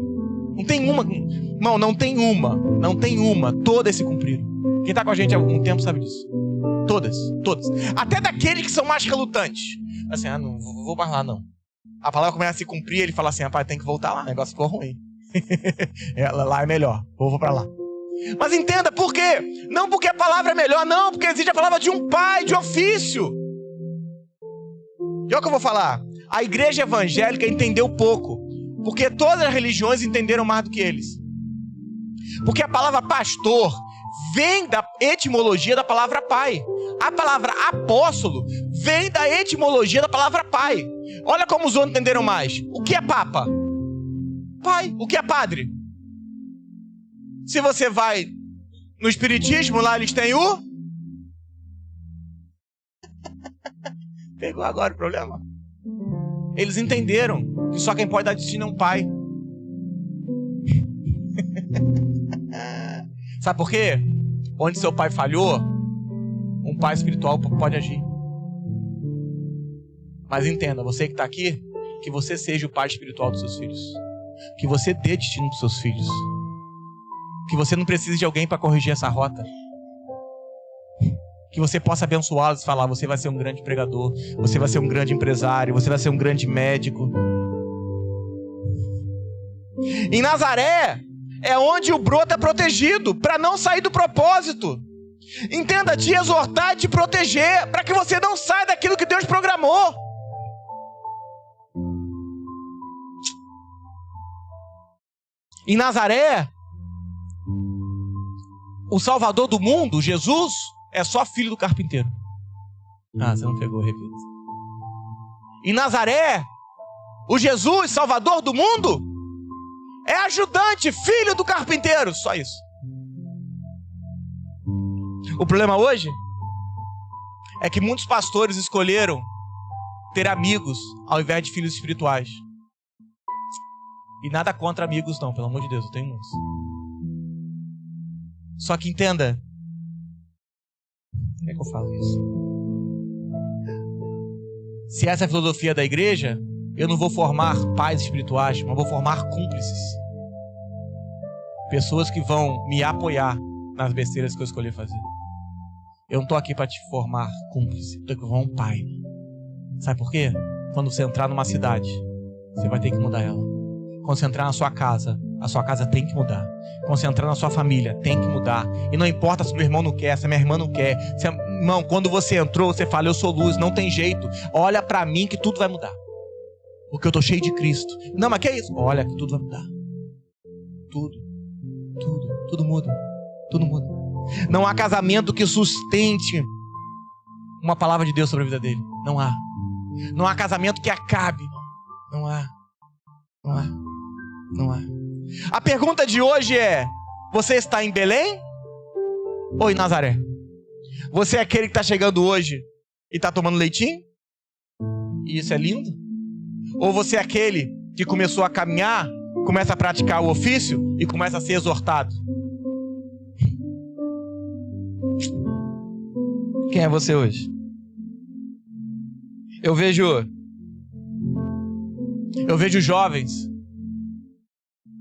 Não tem uma, irmão, não tem uma, todas se cumpriram. Quem está com a gente há algum tempo sabe disso. Todas. Até daqueles que são mais relutantes. Assim, não vou mais lá não. A palavra começa a se cumprir, ele fala assim, rapaz, tem que voltar lá, o negócio ficou ruim. Lá é melhor, vou para lá. Mas entenda por quê? Não porque a palavra é melhor, não, porque existe a palavra de um pai, de ofício. E olha o que eu vou falar. A igreja evangélica entendeu pouco, porque todas as religiões entenderam mais do que eles. Porque a palavra pastor vem da etimologia da palavra pai. A palavra apóstolo vem da etimologia da palavra pai. Olha como os outros entenderam mais. O que é papa? Pai. O que é padre? Se você vai no espiritismo, lá eles têm o... Pegou agora o problema. Eles entenderam que só quem pode dar destino é um pai. Sabe por quê? Onde seu pai falhou, um pai espiritual pode agir. Mas entenda, você que está aqui, que você seja o pai espiritual dos seus filhos. Que você dê destino para os seus filhos. Que você não precise de alguém para corrigir essa rota. Que você possa abençoá-los e falar, você vai ser um grande pregador, você vai ser um grande empresário, você vai ser um grande médico. Em Nazaré é onde o broto é protegido, para não sair do propósito. Entenda, te exortar e te proteger, para que você não saia daquilo que Deus programou. Em Nazaré, o Salvador do mundo, Jesus, é só filho do carpinteiro. Você não pegou, repita. Em Nazaré, o Jesus, Salvador do mundo, é ajudante, filho do carpinteiro. Só isso. O problema hoje é que muitos pastores escolheram ter amigos ao invés de filhos espirituais. E nada contra amigos não, pelo amor de Deus, eu tenho uns. Só que entenda. Como é que eu falo isso? Se essa é a filosofia da igreja, eu não vou formar pais espirituais, mas vou formar cúmplices. Pessoas que vão me apoiar nas besteiras que eu escolhi fazer. Eu não estou aqui para te formar cúmplice, estou aqui para formar um pai. Sabe por quê? Quando você entrar numa cidade, você vai ter que mudar ela. Quando você entrar na sua casa, a sua casa tem que mudar. Concentrando na sua família, tem que mudar. E não importa se meu irmão não quer, se a minha irmã não quer. Irmão, quando você entrou, você fala, eu sou luz, não tem jeito. Olha pra mim que tudo vai mudar. Porque eu tô cheio de Cristo. Não, mas que é isso? Olha que tudo vai mudar. Tudo muda. Tudo muda. Não há casamento que sustente uma palavra de Deus sobre a vida dele. Não há. Não há casamento que acabe. Não há. A pergunta de hoje é: você está em Belém ou em Nazaré? Você é aquele que está chegando hoje e está tomando leitinho? E isso é lindo? Ou você é aquele que começou a caminhar, começa a praticar o ofício e começa a ser exortado? Quem é você hoje? Eu vejo jovens,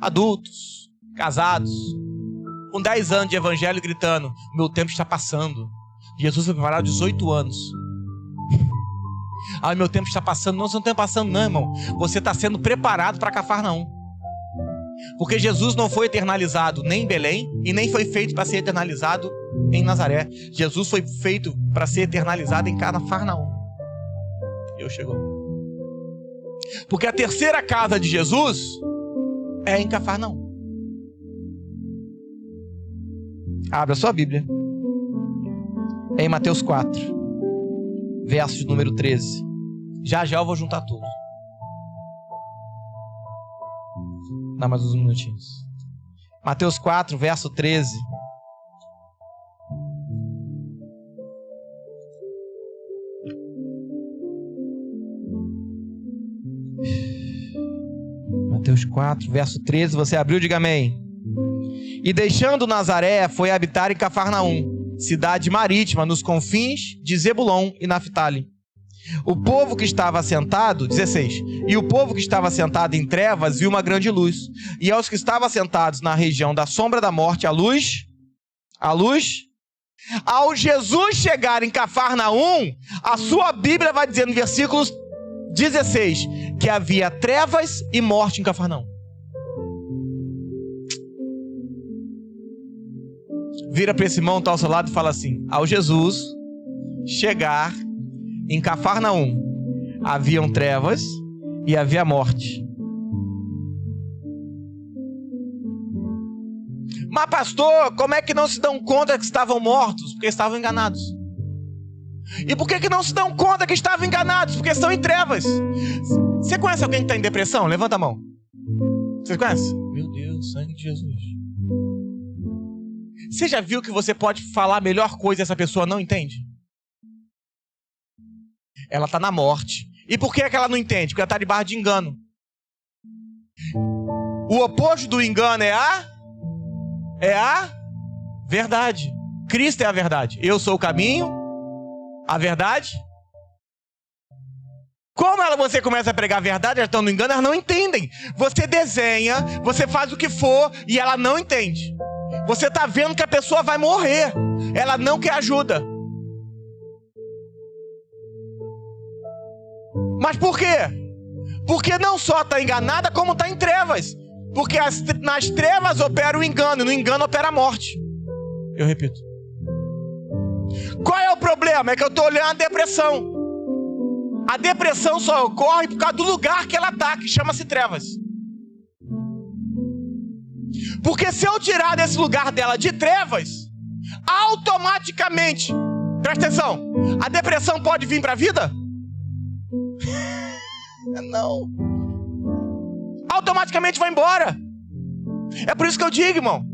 adultos, casados, com 10 anos de evangelho gritando, meu tempo está passando. Jesus foi preparado 18 anos. Meu tempo está passando. Não, você não está passando não, irmão. Você está sendo preparado para Cafarnaum. Porque Jesus não foi eternalizado nem em Belém e nem foi feito para ser eternalizado em Nazaré. Jesus foi feito para ser eternalizado em Cafarnaum. Chegou. Porque a terceira casa de Jesus é em Cafarnaum. Abra sua Bíblia. É em Mateus 4, verso de número 13. Já eu vou juntar tudo. Dá mais uns minutinhos. Mateus 4, verso 13. Mateus 4, verso 13, você abriu, diga amém. E deixando Nazaré, foi habitar em Cafarnaum, cidade marítima, nos confins de Zebulon e Naftali. O povo que estava assentado, 16, e o povo que estava assentado em trevas viu uma grande luz. E aos que estavam assentados na região da sombra da morte, a luz. Ao Jesus chegar em Cafarnaum, a sua Bíblia vai dizer no versículo 16, que havia trevas e morte em Cafarnaum. Vira para esse irmão que está ao seu lado e fala assim: ao Jesus chegar em Cafarnaum, haviam trevas e havia morte. Mas pastor, como é que não se dão conta que estavam mortos? Porque estavam enganados. E por que não se dão conta que estavam enganados? Porque estão em trevas. Você conhece alguém que está em depressão? Levanta a mão. Você conhece? Meu Deus, sangue de Jesus. Você já viu que você pode falar a melhor coisa e essa pessoa não entende? Ela está na morte. E por que ela não entende? Porque ela está debaixo de engano. O oposto do engano é a verdade. Cristo é a verdade. Eu sou o caminho, a verdade. Como você começa a pregar a verdade, elas estão no engano, elas não entendem. Você desenha, você faz o que for e ela não entende. Você está vendo que a pessoa vai morrer. Ela não quer ajuda. Mas por quê? Porque não só está enganada, como está em trevas. Porque nas trevas opera o engano, e no engano opera a morte. Eu repito. Qual é o problema? É que eu estou olhando a depressão. A depressão só ocorre por causa do lugar que ela está, que chama-se trevas. Porque se eu tirar desse lugar dela de trevas, automaticamente, presta atenção, a depressão pode vir para a vida? Não. Automaticamente vai embora. É por isso que eu digo, irmão,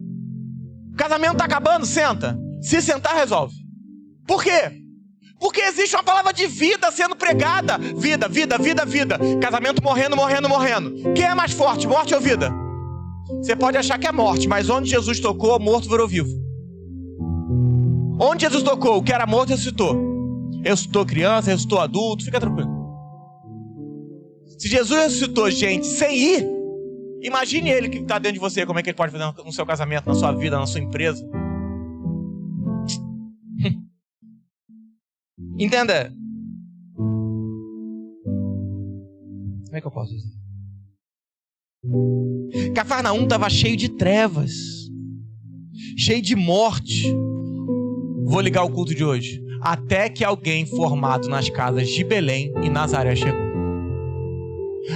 o casamento está acabando, senta. Se sentar, resolve. Por quê? Porque existe uma palavra de vida sendo pregada. Vida, vida, vida, vida. Casamento morrendo, morrendo, morrendo. Quem é mais forte, morte ou vida? Você pode achar que é morte, mas onde Jesus tocou, morto virou vivo. Onde Jesus tocou, o que era morto ressuscitou. Ressuscitou criança, ressuscitou adulto, fica tranquilo. Se Jesus ressuscitou gente sem ir, imagine ele que está dentro de você, como é que ele pode fazer no seu casamento, na sua vida, na sua empresa. Entenda. Como é que eu posso dizer? Cafarnaum estava cheio de trevas, cheio de morte. Vou ligar o culto de hoje. Até que alguém formado nas casas de Belém e Nazaré chegou.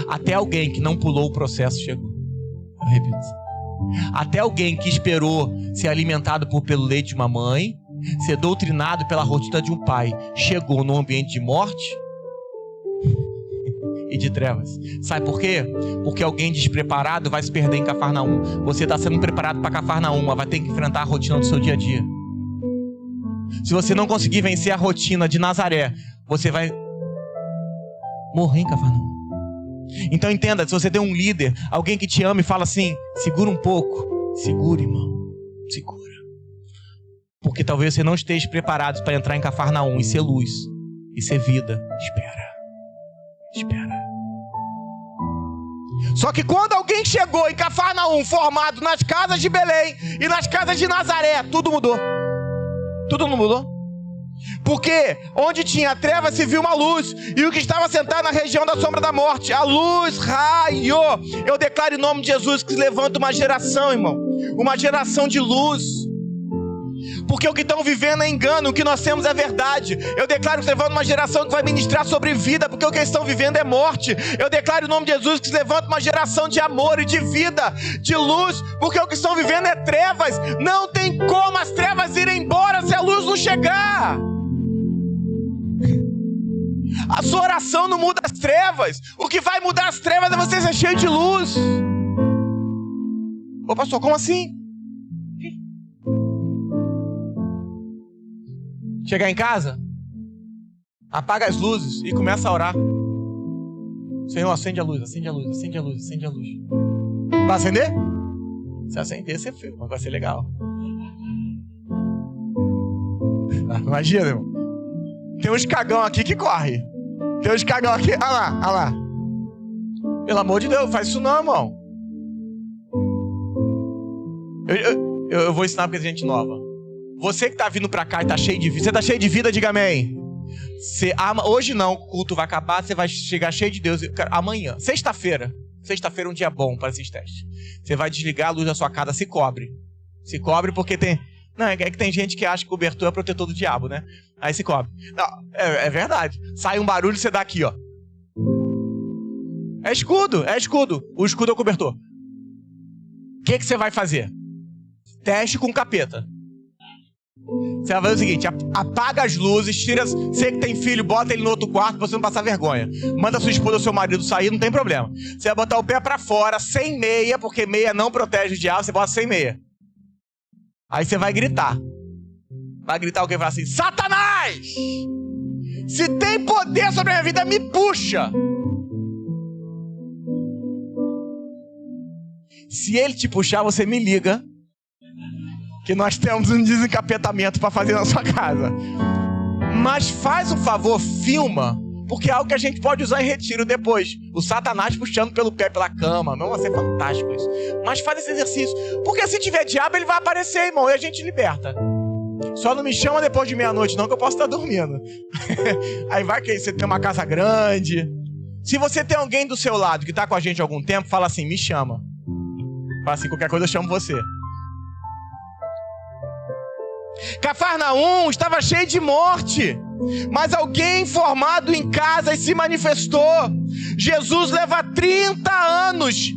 Até alguém que não pulou o processo chegou. Eu repito. Até alguém que esperou ser alimentado pelo leite de uma mãe, ser doutrinado pela rotina de um pai, chegou num ambiente de morte e de trevas. Sabe por quê? Porque alguém despreparado vai se perder em Cafarnaum. Você está sendo preparado para Cafarnaum, mas vai ter que enfrentar a rotina do seu dia a dia. Se você não conseguir vencer a rotina de Nazaré, você vai morrer em Cafarnaum. Então entenda, se você tem um líder, alguém que te ama e fala assim, segura um pouco. Segura, irmão. Segura. Porque talvez você não esteja preparado para entrar em Cafarnaum e ser luz, e ser vida. Espera. Só que quando alguém chegou em Cafarnaum, formado nas casas de Belém e nas casas de Nazaré, tudo mudou. Tudo não mudou. Porque onde tinha treva se viu uma luz, e o que estava sentado na região da sombra da morte, a luz raiou. Eu declaro em nome de Jesus que se levanta uma geração, irmão, uma geração de luz. Porque o que estão vivendo é engano, o que nós temos é verdade. Eu declaro que se levanta uma geração que vai ministrar sobre vida, porque o que eles estão vivendo é morte. Eu declaro em nome de Jesus que se levanta uma geração de amor e de vida, de luz, porque o que estão vivendo é trevas. Não tem como as trevas irem embora se a luz não chegar. A sua oração não muda as trevas. O que vai mudar as trevas é você ser cheio de luz. Ô pastor, como assim? Chegar em casa, apaga as luzes e começa a orar. Senhor, acende a luz, acende a luz, acende a luz, acende a luz. Vai acender? Se acender, você filma, mas vai ser legal. Imagina, irmão. Tem uns cagão aqui que corre. Tem uns cagão aqui, olha lá, olha lá. Pelo amor de Deus, faz isso não, irmão. Eu vou ensinar pra gente nova. Você que tá vindo pra cá e tá cheio de vida, você tá cheio de vida, diga amém. Hoje não, o culto vai acabar, você vai chegar cheio de Deus. Amanhã, sexta-feira é um dia bom para esses testes. Você vai desligar a luz da sua casa, se cobre. Se cobre porque tem... Não, é que tem gente que acha que cobertor é protetor do diabo, né? Aí se cobre. Não, é verdade. Sai um barulho e você dá aqui, ó. É escudo. O escudo é o cobertor. O que você vai fazer? Teste com capeta. Você vai fazer o seguinte, apaga as luzes, tira... Você que tem filho, bota ele no outro quarto pra você não passar vergonha. Manda sua esposa ou seu marido sair, não tem problema. Você vai botar o pé pra fora, sem meia, porque meia não protege o diabo, você bota sem meia. Aí você vai gritar. Vai gritar o quê? Vai falar assim, Satanás! Se tem poder sobre a minha vida, me puxa! Se ele te puxar, você me liga, que nós temos um desencapetamento para fazer na sua casa. Mas faz um favor, filma, porque é algo que a gente pode usar em retiro depois. O Satanás puxando pelo pé pela cama. Não vai ser fantástico isso. Mas faz esse exercício. Porque se tiver diabo, ele vai aparecer, irmão, e a gente liberta. Só não me chama depois de meia-noite não, que eu posso estar dormindo. Aí vai que você tem uma casa grande. Se você tem alguém do seu lado que está com a gente há algum tempo, fala assim, me chama. Fala assim, qualquer coisa eu chamo você. Cafarnaum estava cheio de morte, mas alguém formado em casas se manifestou. Jesus leva 30 anos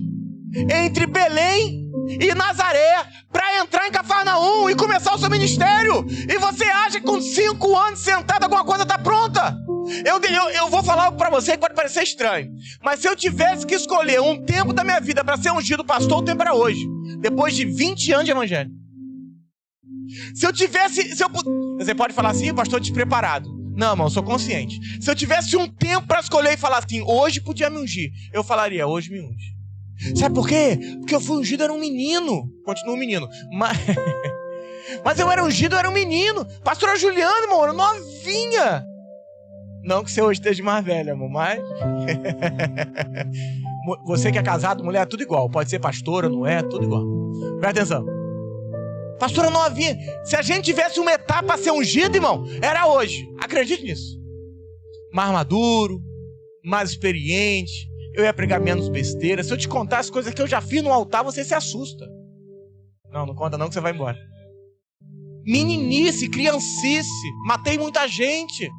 entre Belém e Nazaré para entrar em Cafarnaum e começar o seu ministério. E você acha que com 5 anos sentado alguma coisa está pronta? Eu vou falar algo para você que pode parecer estranho, mas se eu tivesse que escolher um tempo da minha vida para ser ungido pastor, o tempo era hoje, depois de 20 anos de evangelho. Você pode falar assim, pastor, despreparado. Não, irmão, eu sou consciente. Se eu tivesse um tempo para escolher e falar assim, hoje podia me ungir, eu falaria, hoje me unge. Sabe por quê? Porque eu fui ungido, era um menino. Continuo um menino. Mas eu era ungido, eu era um menino. Pastora Juliana, irmão, eu era novinha. Não que você hoje esteja mais velha, irmão, mas... Você que é casado, mulher, é tudo igual. Pode ser pastora, não é? Tudo igual. Presta atenção. Pastora novinha, se a gente tivesse uma etapa para ser ungido, irmão, era hoje. Acredite nisso. Mais maduro, mais experiente. eu ia pregar menos besteira. Se eu te contar as coisas que eu já fiz no altar, você se assusta. Não conta não que você vai embora. Meninice, criancice, matei muita gente.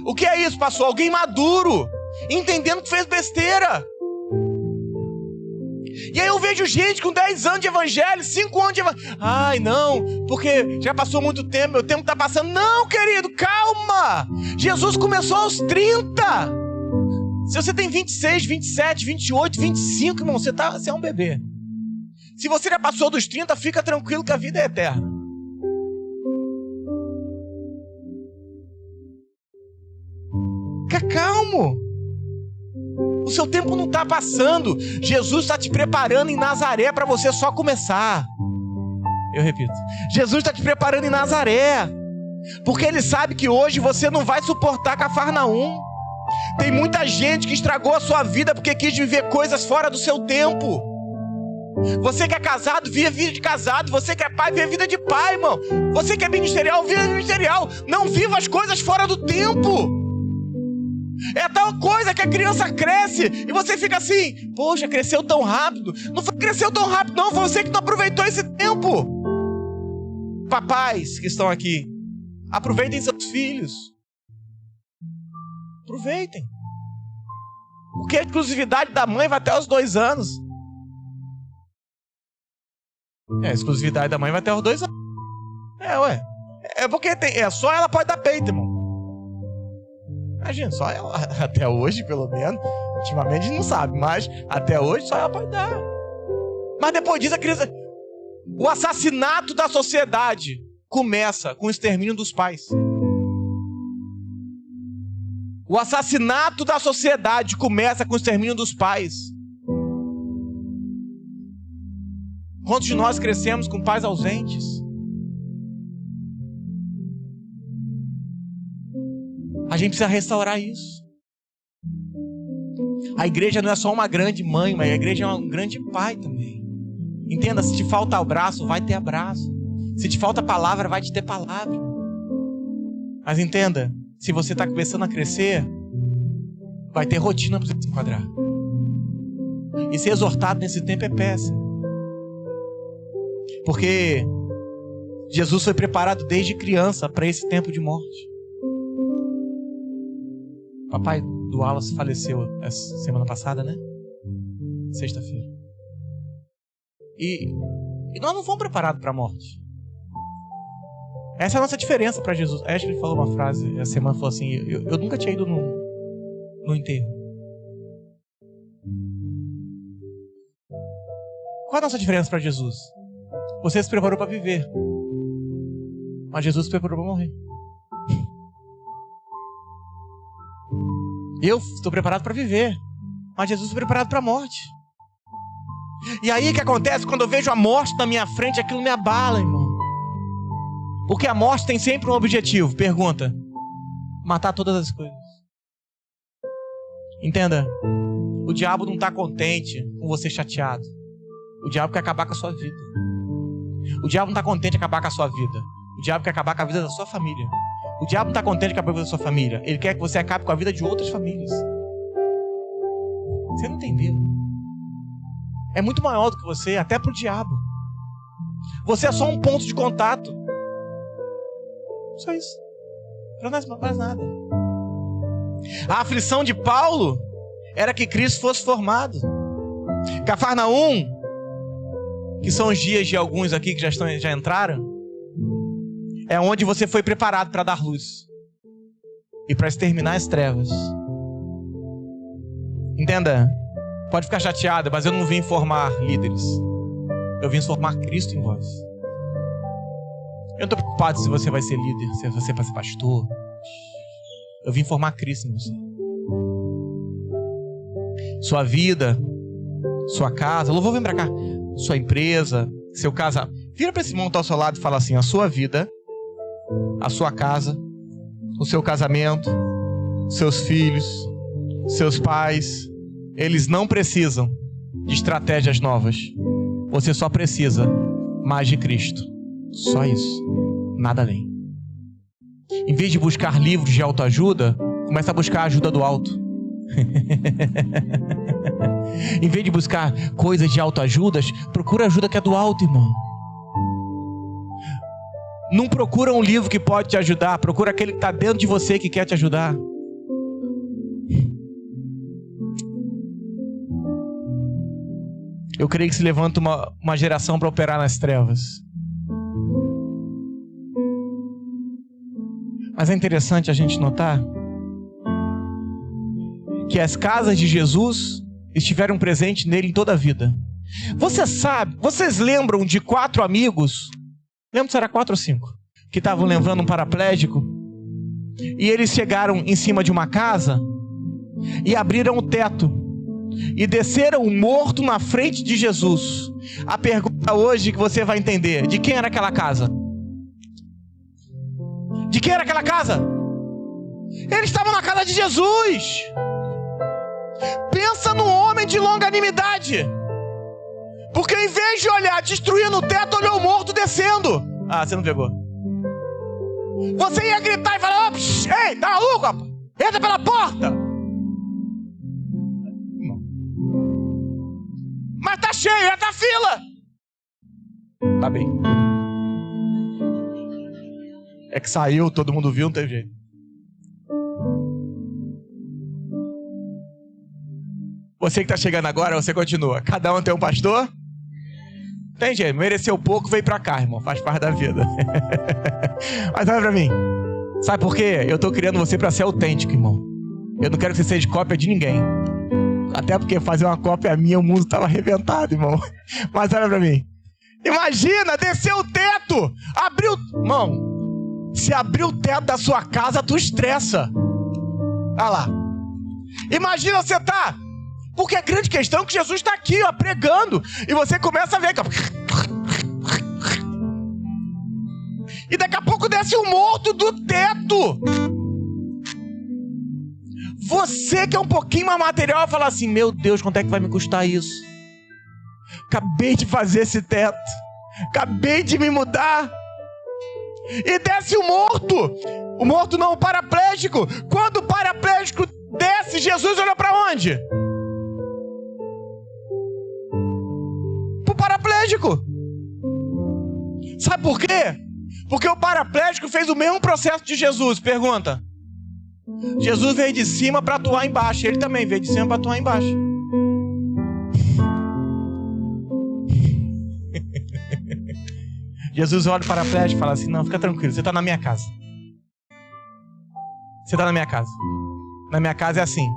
O que é isso, pastor? Alguém maduro, entendendo que fez besteira. E aí eu vejo gente com 10 anos de evangelho, 5 anos de evangelho. Ai, não, porque já passou muito tempo, meu tempo está passando. Não, querido, calma. Jesus começou aos 30. Se você tem 26, 27, 28, 25, irmão, você é um bebê. Se você já passou dos 30, fica tranquilo que a vida é eterna. Fica calmo. O seu tempo não está passando. Jesus está te preparando em Nazaré para você só começar. Eu repito. Jesus está te preparando em Nazaré. Porque Ele sabe que hoje você não vai suportar Cafarnaum. Tem muita gente que estragou a sua vida porque quis viver coisas fora do seu tempo. Você que é casado, vive a vida de casado. Você que é pai, vive a vida de pai, irmão. Você que é ministerial, vive a vida ministerial. Não viva as coisas fora do tempo. É tal coisa que a criança cresce e você fica assim, poxa, cresceu tão rápido. Não cresceu tão rápido não, foi você que não aproveitou esse tempo. Papais que estão aqui, aproveitem seus filhos. Aproveitem. Porque a exclusividade da mãe vai até os 2 anos. A exclusividade da mãe vai até os 2 anos. É porque só ela pode dar peito, irmão. Imagina, só ela, até hoje, pelo menos. Ultimamente a gente não sabe, mas até hoje só ela pode dar. Mas depois disso, a criança... O assassinato da sociedade começa com o extermínio dos pais. O assassinato da sociedade começa com o extermínio dos pais. Quantos de nós crescemos com pais ausentes? A gente precisa restaurar isso. A igreja não é só uma grande mãe, mas a igreja é um grande pai também. Entenda, se te falta abraço, vai ter abraço. Se te falta palavra, vai te ter palavra. Mas entenda, se você está começando a crescer, vai ter rotina para você se enquadrar. E ser exortado nesse tempo é péssimo. Porque Jesus foi preparado desde criança para esse tempo de morte. Papai do Wallace faleceu essa semana passada, né? Sexta-feira. E nós não fomos preparados para a morte. Essa é a nossa diferença para Jesus. A Ashley falou uma frase essa semana, falou assim, eu nunca tinha ido no enterro. Qual é a nossa diferença para Jesus? Você se preparou para viver, mas Jesus se preparou para morrer. Eu estou preparado para viver, mas Jesus está preparado para a morte. E aí o que acontece? Quando eu vejo a morte na minha frente, aquilo me abala, irmão. Porque a morte tem sempre um objetivo. Pergunta: matar todas as coisas. Entenda, o diabo não está contente com você chateado. O diabo quer acabar com a sua vida. O diabo não está contente em acabar com a sua vida. O diabo quer acabar com a vida da sua família. O diabo não está contente em acabar com a vida da sua família. Ele quer que você acabe com a vida de outras famílias. Você não entendeu? É muito maior do que você, até para o diabo. Você é só um ponto de contato. Só isso. Não faz nada. A aflição de Paulo era que Cristo fosse formado. Cafarnaum, que são os dias de alguns aqui que já entraram, é onde você foi preparado para dar luz e para exterminar as trevas. Entenda, pode ficar chateada, mas eu não vim formar líderes. Eu vim formar Cristo em vós. Eu não estou preocupado se você vai ser líder, se você vai ser pastor. Eu vim formar Cristo em você. Sua vida, sua casa, louvor, vem pra cá. Sua empresa, seu casamento. Vira para esse irmão que está ao seu lado e fala assim: a sua vida, a sua casa, o seu casamento, seus filhos, seus pais, eles não precisam de estratégias novas. Você só precisa mais de Cristo. Só isso. Nada além. Em vez de buscar livros de autoajuda, começa a buscar a ajuda do alto. Em vez de buscar coisas de autoajudas, procura ajuda que é do alto, irmão. Não procura um livro que pode te ajudar, procura aquele que está dentro de você que quer te ajudar. Eu creio que se levanta uma geração para operar nas trevas. Mas é interessante a gente notar que as casas de Jesus estiveram presentes nele em toda a vida. Vocês lembram de 4 amigos? Lembro se era 4 ou 5, que estavam levando um paraplégico, e eles chegaram em cima de uma casa e abriram o teto e desceram um morto na frente de Jesus. A pergunta hoje que você vai entender: de quem era aquela casa? De quem era aquela casa? Eles estavam na casa de Jesus. Pensa num homem de longanimidade, porque em vez de olhar destruindo o teto, olhou o morto descendo. Ah, você não pegou. Você ia gritar e falar: ei, tá maluco, rapaz? Entra pela porta. Mas tá cheio, entra a fila. Tá bem. É que saiu, todo mundo viu, não teve jeito. Você que tá chegando agora, você continua. Cada um tem um pastor. Tem jeito, mereceu pouco, veio pra cá, irmão. Faz parte da vida. Mas olha pra mim. Sabe por quê? Eu tô criando você pra ser autêntico, irmão. Eu não quero que você seja cópia de ninguém. Até porque fazer uma cópia minha, o mundo tava arrebentado, irmão. Mas olha pra mim. Imagina, desceu o teto. Abriu... Irmão, se abrir o teto da sua casa, tu estressa. Olha lá. Imagina você tá... Porque a grande questão é que Jesus está aqui, ó, pregando. E você começa a ver... E daqui a pouco desce um morto do teto. Você que é um pouquinho mais material, fala assim: meu Deus, quanto é que vai me custar isso? Acabei de fazer esse teto. Acabei de me mudar. E desce o morto. O morto não, o paraplégico. Quando o paraplégico desce, Jesus olha para onde? Pro paraplégico. Sabe por quê? Porque o paraplégico fez o mesmo processo de Jesus. Pergunta. Jesus veio de cima para atuar embaixo. Ele também veio de cima para atuar embaixo. Jesus olha para o paraplégico e fala assim: não, fica tranquilo, você está na minha casa. Você está na minha casa. Na minha casa é assim: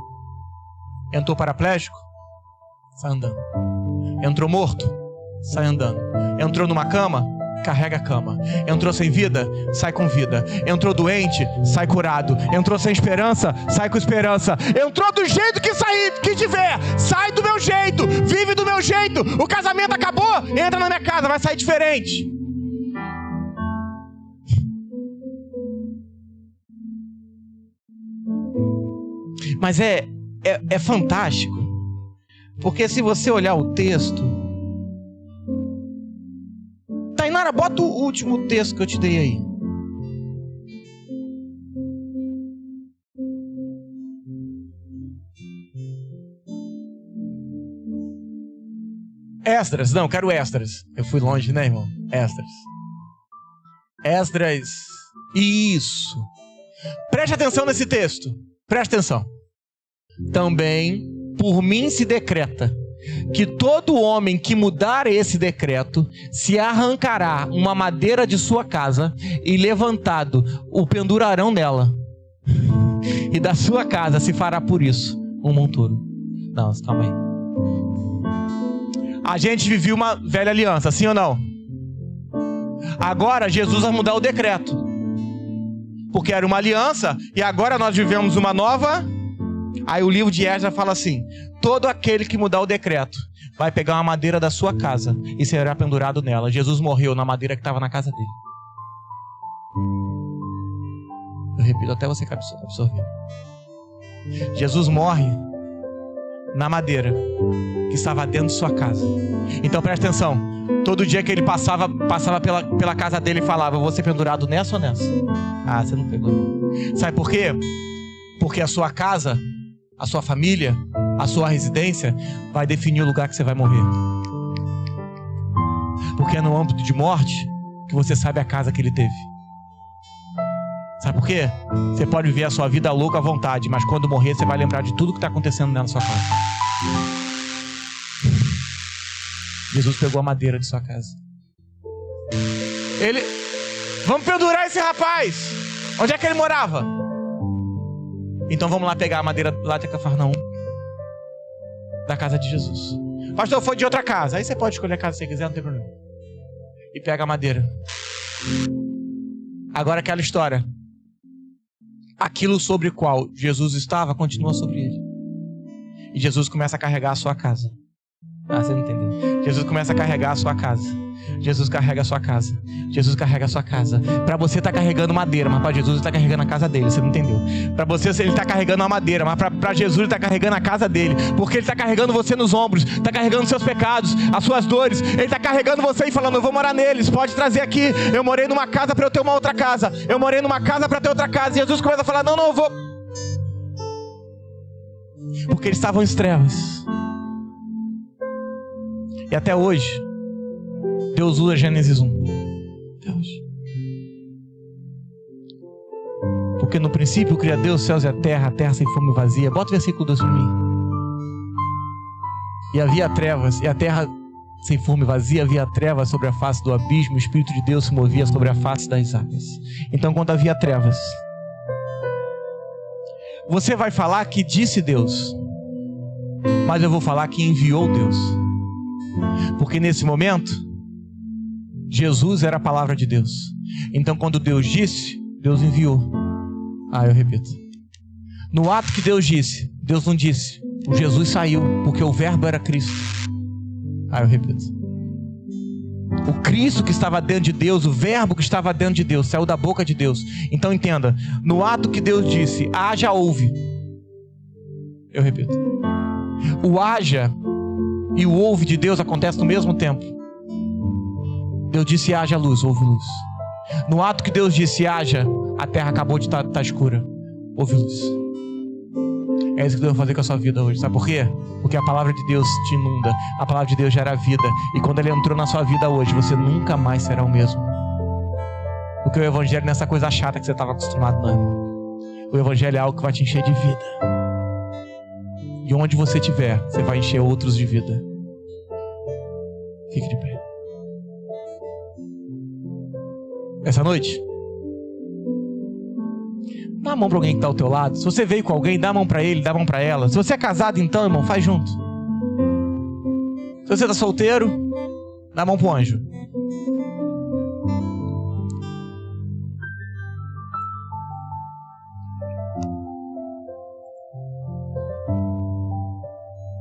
entrou paraplégico, sai andando. Entrou morto, sai andando. Entrou numa cama, carrega a cama. Entrou sem vida, sai com vida. Entrou doente, sai curado. Entrou sem esperança, sai com esperança. Entrou do jeito que sair, que tiver, sai do meu jeito, vive do meu jeito. O casamento acabou, entra na minha casa, vai sair diferente. Mas é fantástico, porque se você olhar o texto, Tainara, bota o último texto que eu te dei aí. Esdras, não, quero Esdras. Eu fui longe, né, irmão? Esdras, isso. Preste atenção nesse texto, preste atenção. Também por mim se decreta que todo homem que mudar esse decreto se arrancará uma madeira de sua casa e levantado o pendurarão nela, e da sua casa se fará por isso um monturo. Não, calma aí. A gente vivia uma velha aliança, sim ou não? Agora Jesus vai mudar o decreto, porque era uma aliança e agora nós vivemos uma nova. Aí o livro de Esdras fala assim: todo aquele que mudar o decreto vai pegar uma madeira da sua casa e será pendurado nela. Jesus morreu na madeira que estava na casa dele. Eu repito até você absorver. Jesus morre na madeira que estava dentro de sua casa. Então presta atenção. Todo dia que ele passava pela casa dele e falava: eu vou ser pendurado nessa ou nessa? Ah, você não pegou não. Sabe por quê? Porque a sua casa a sua família, a sua residência, vai definir o lugar que você vai morrer. Porque é no âmbito de morte que você sabe a casa que ele teve. Sabe por quê? Você pode viver a sua vida louca à vontade, mas quando morrer você vai lembrar de tudo que está acontecendo dentro da sua casa. Jesus pegou a madeira de sua casa. Vamos pendurar esse rapaz. Onde é que ele morava? Então vamos lá pegar a madeira lá de Cafarnaum, da casa de Jesus. Pastor, foi de outra casa. Aí você pode escolher a casa que você quiser, não tem problema. E pega a madeira. Agora aquela história. Aquilo sobre o qual Jesus estava continua sobre ele. E Jesus começa a carregar a sua casa. Ah, você não entendeu. Jesus começa a carregar a sua casa. Jesus carrega a sua casa. Jesus carrega a sua casa. Para você tá carregando madeira, mas para Jesus ele tá carregando a casa dele. Você não entendeu. Para você ele tá carregando a madeira, mas para Jesus ele tá carregando a casa dele. Porque ele tá carregando você nos ombros, tá carregando seus pecados, as suas dores. Ele tá carregando você e falando: eu vou morar neles. Pode trazer aqui. Eu morei numa casa para eu ter uma outra casa. Eu morei numa casa para ter outra casa. E Jesus começa a falar: não, eu vou. Porque eles estavam em trevas. E até hoje Deus usa Gênesis 1. Deus. Porque no princípio cria Deus os céus e a terra sem forma e vazia. Bota o versículo 2 para mim. E havia trevas, e a terra sem forma e vazia, havia trevas sobre a face do abismo, o Espírito de Deus se movia sobre a face das águas. Então quando havia trevas, você vai falar que disse Deus, mas eu vou falar que enviou Deus. Porque nesse momento Jesus era a palavra de Deus. Então quando Deus disse, Deus enviou. Eu repito. No ato que Deus disse, Deus não disse. O Jesus saiu, porque o verbo era Cristo. Eu repito. O Cristo que estava dentro de Deus, o verbo que estava dentro de Deus, saiu da boca de Deus. Então entenda, no ato que Deus disse, haja, houve. Eu repito. O haja e o houve de Deus acontece no mesmo tempo. Deus disse: haja luz, houve luz. No ato que Deus disse: haja, a terra acabou de estar escura, houve luz. É isso que Deus vai fazer com a sua vida hoje. Sabe por quê? Porque a palavra de Deus te inunda. A palavra de Deus gera vida. E quando Ele entrou na sua vida hoje, você nunca mais será o mesmo. Porque o Evangelho não é essa coisa chata que você estava acostumado, não. O Evangelho é algo que vai te encher de vida. E onde você estiver, você vai encher outros de vida. Fique de pé. Essa noite, dá a mão para alguém que está ao teu lado. Se você veio com alguém, dá a mão para ele, dá a mão para ela. Se você é casado, então, irmão, faz junto. Se você está solteiro, dá a mão para o anjo.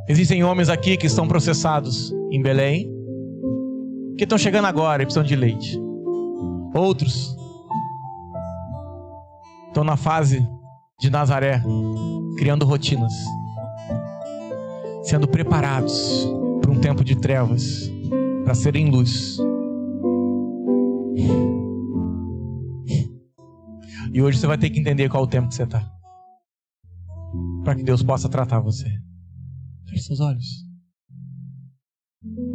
Existem homens aqui que estão processados em Belém, que estão chegando agora e precisam de leite. Outros estão na fase de Nazaré, criando rotinas, sendo preparados para um tempo de trevas, para serem luz. E hoje você vai ter que entender qual é o tempo que você está, para que Deus possa tratar você. Feche seus olhos.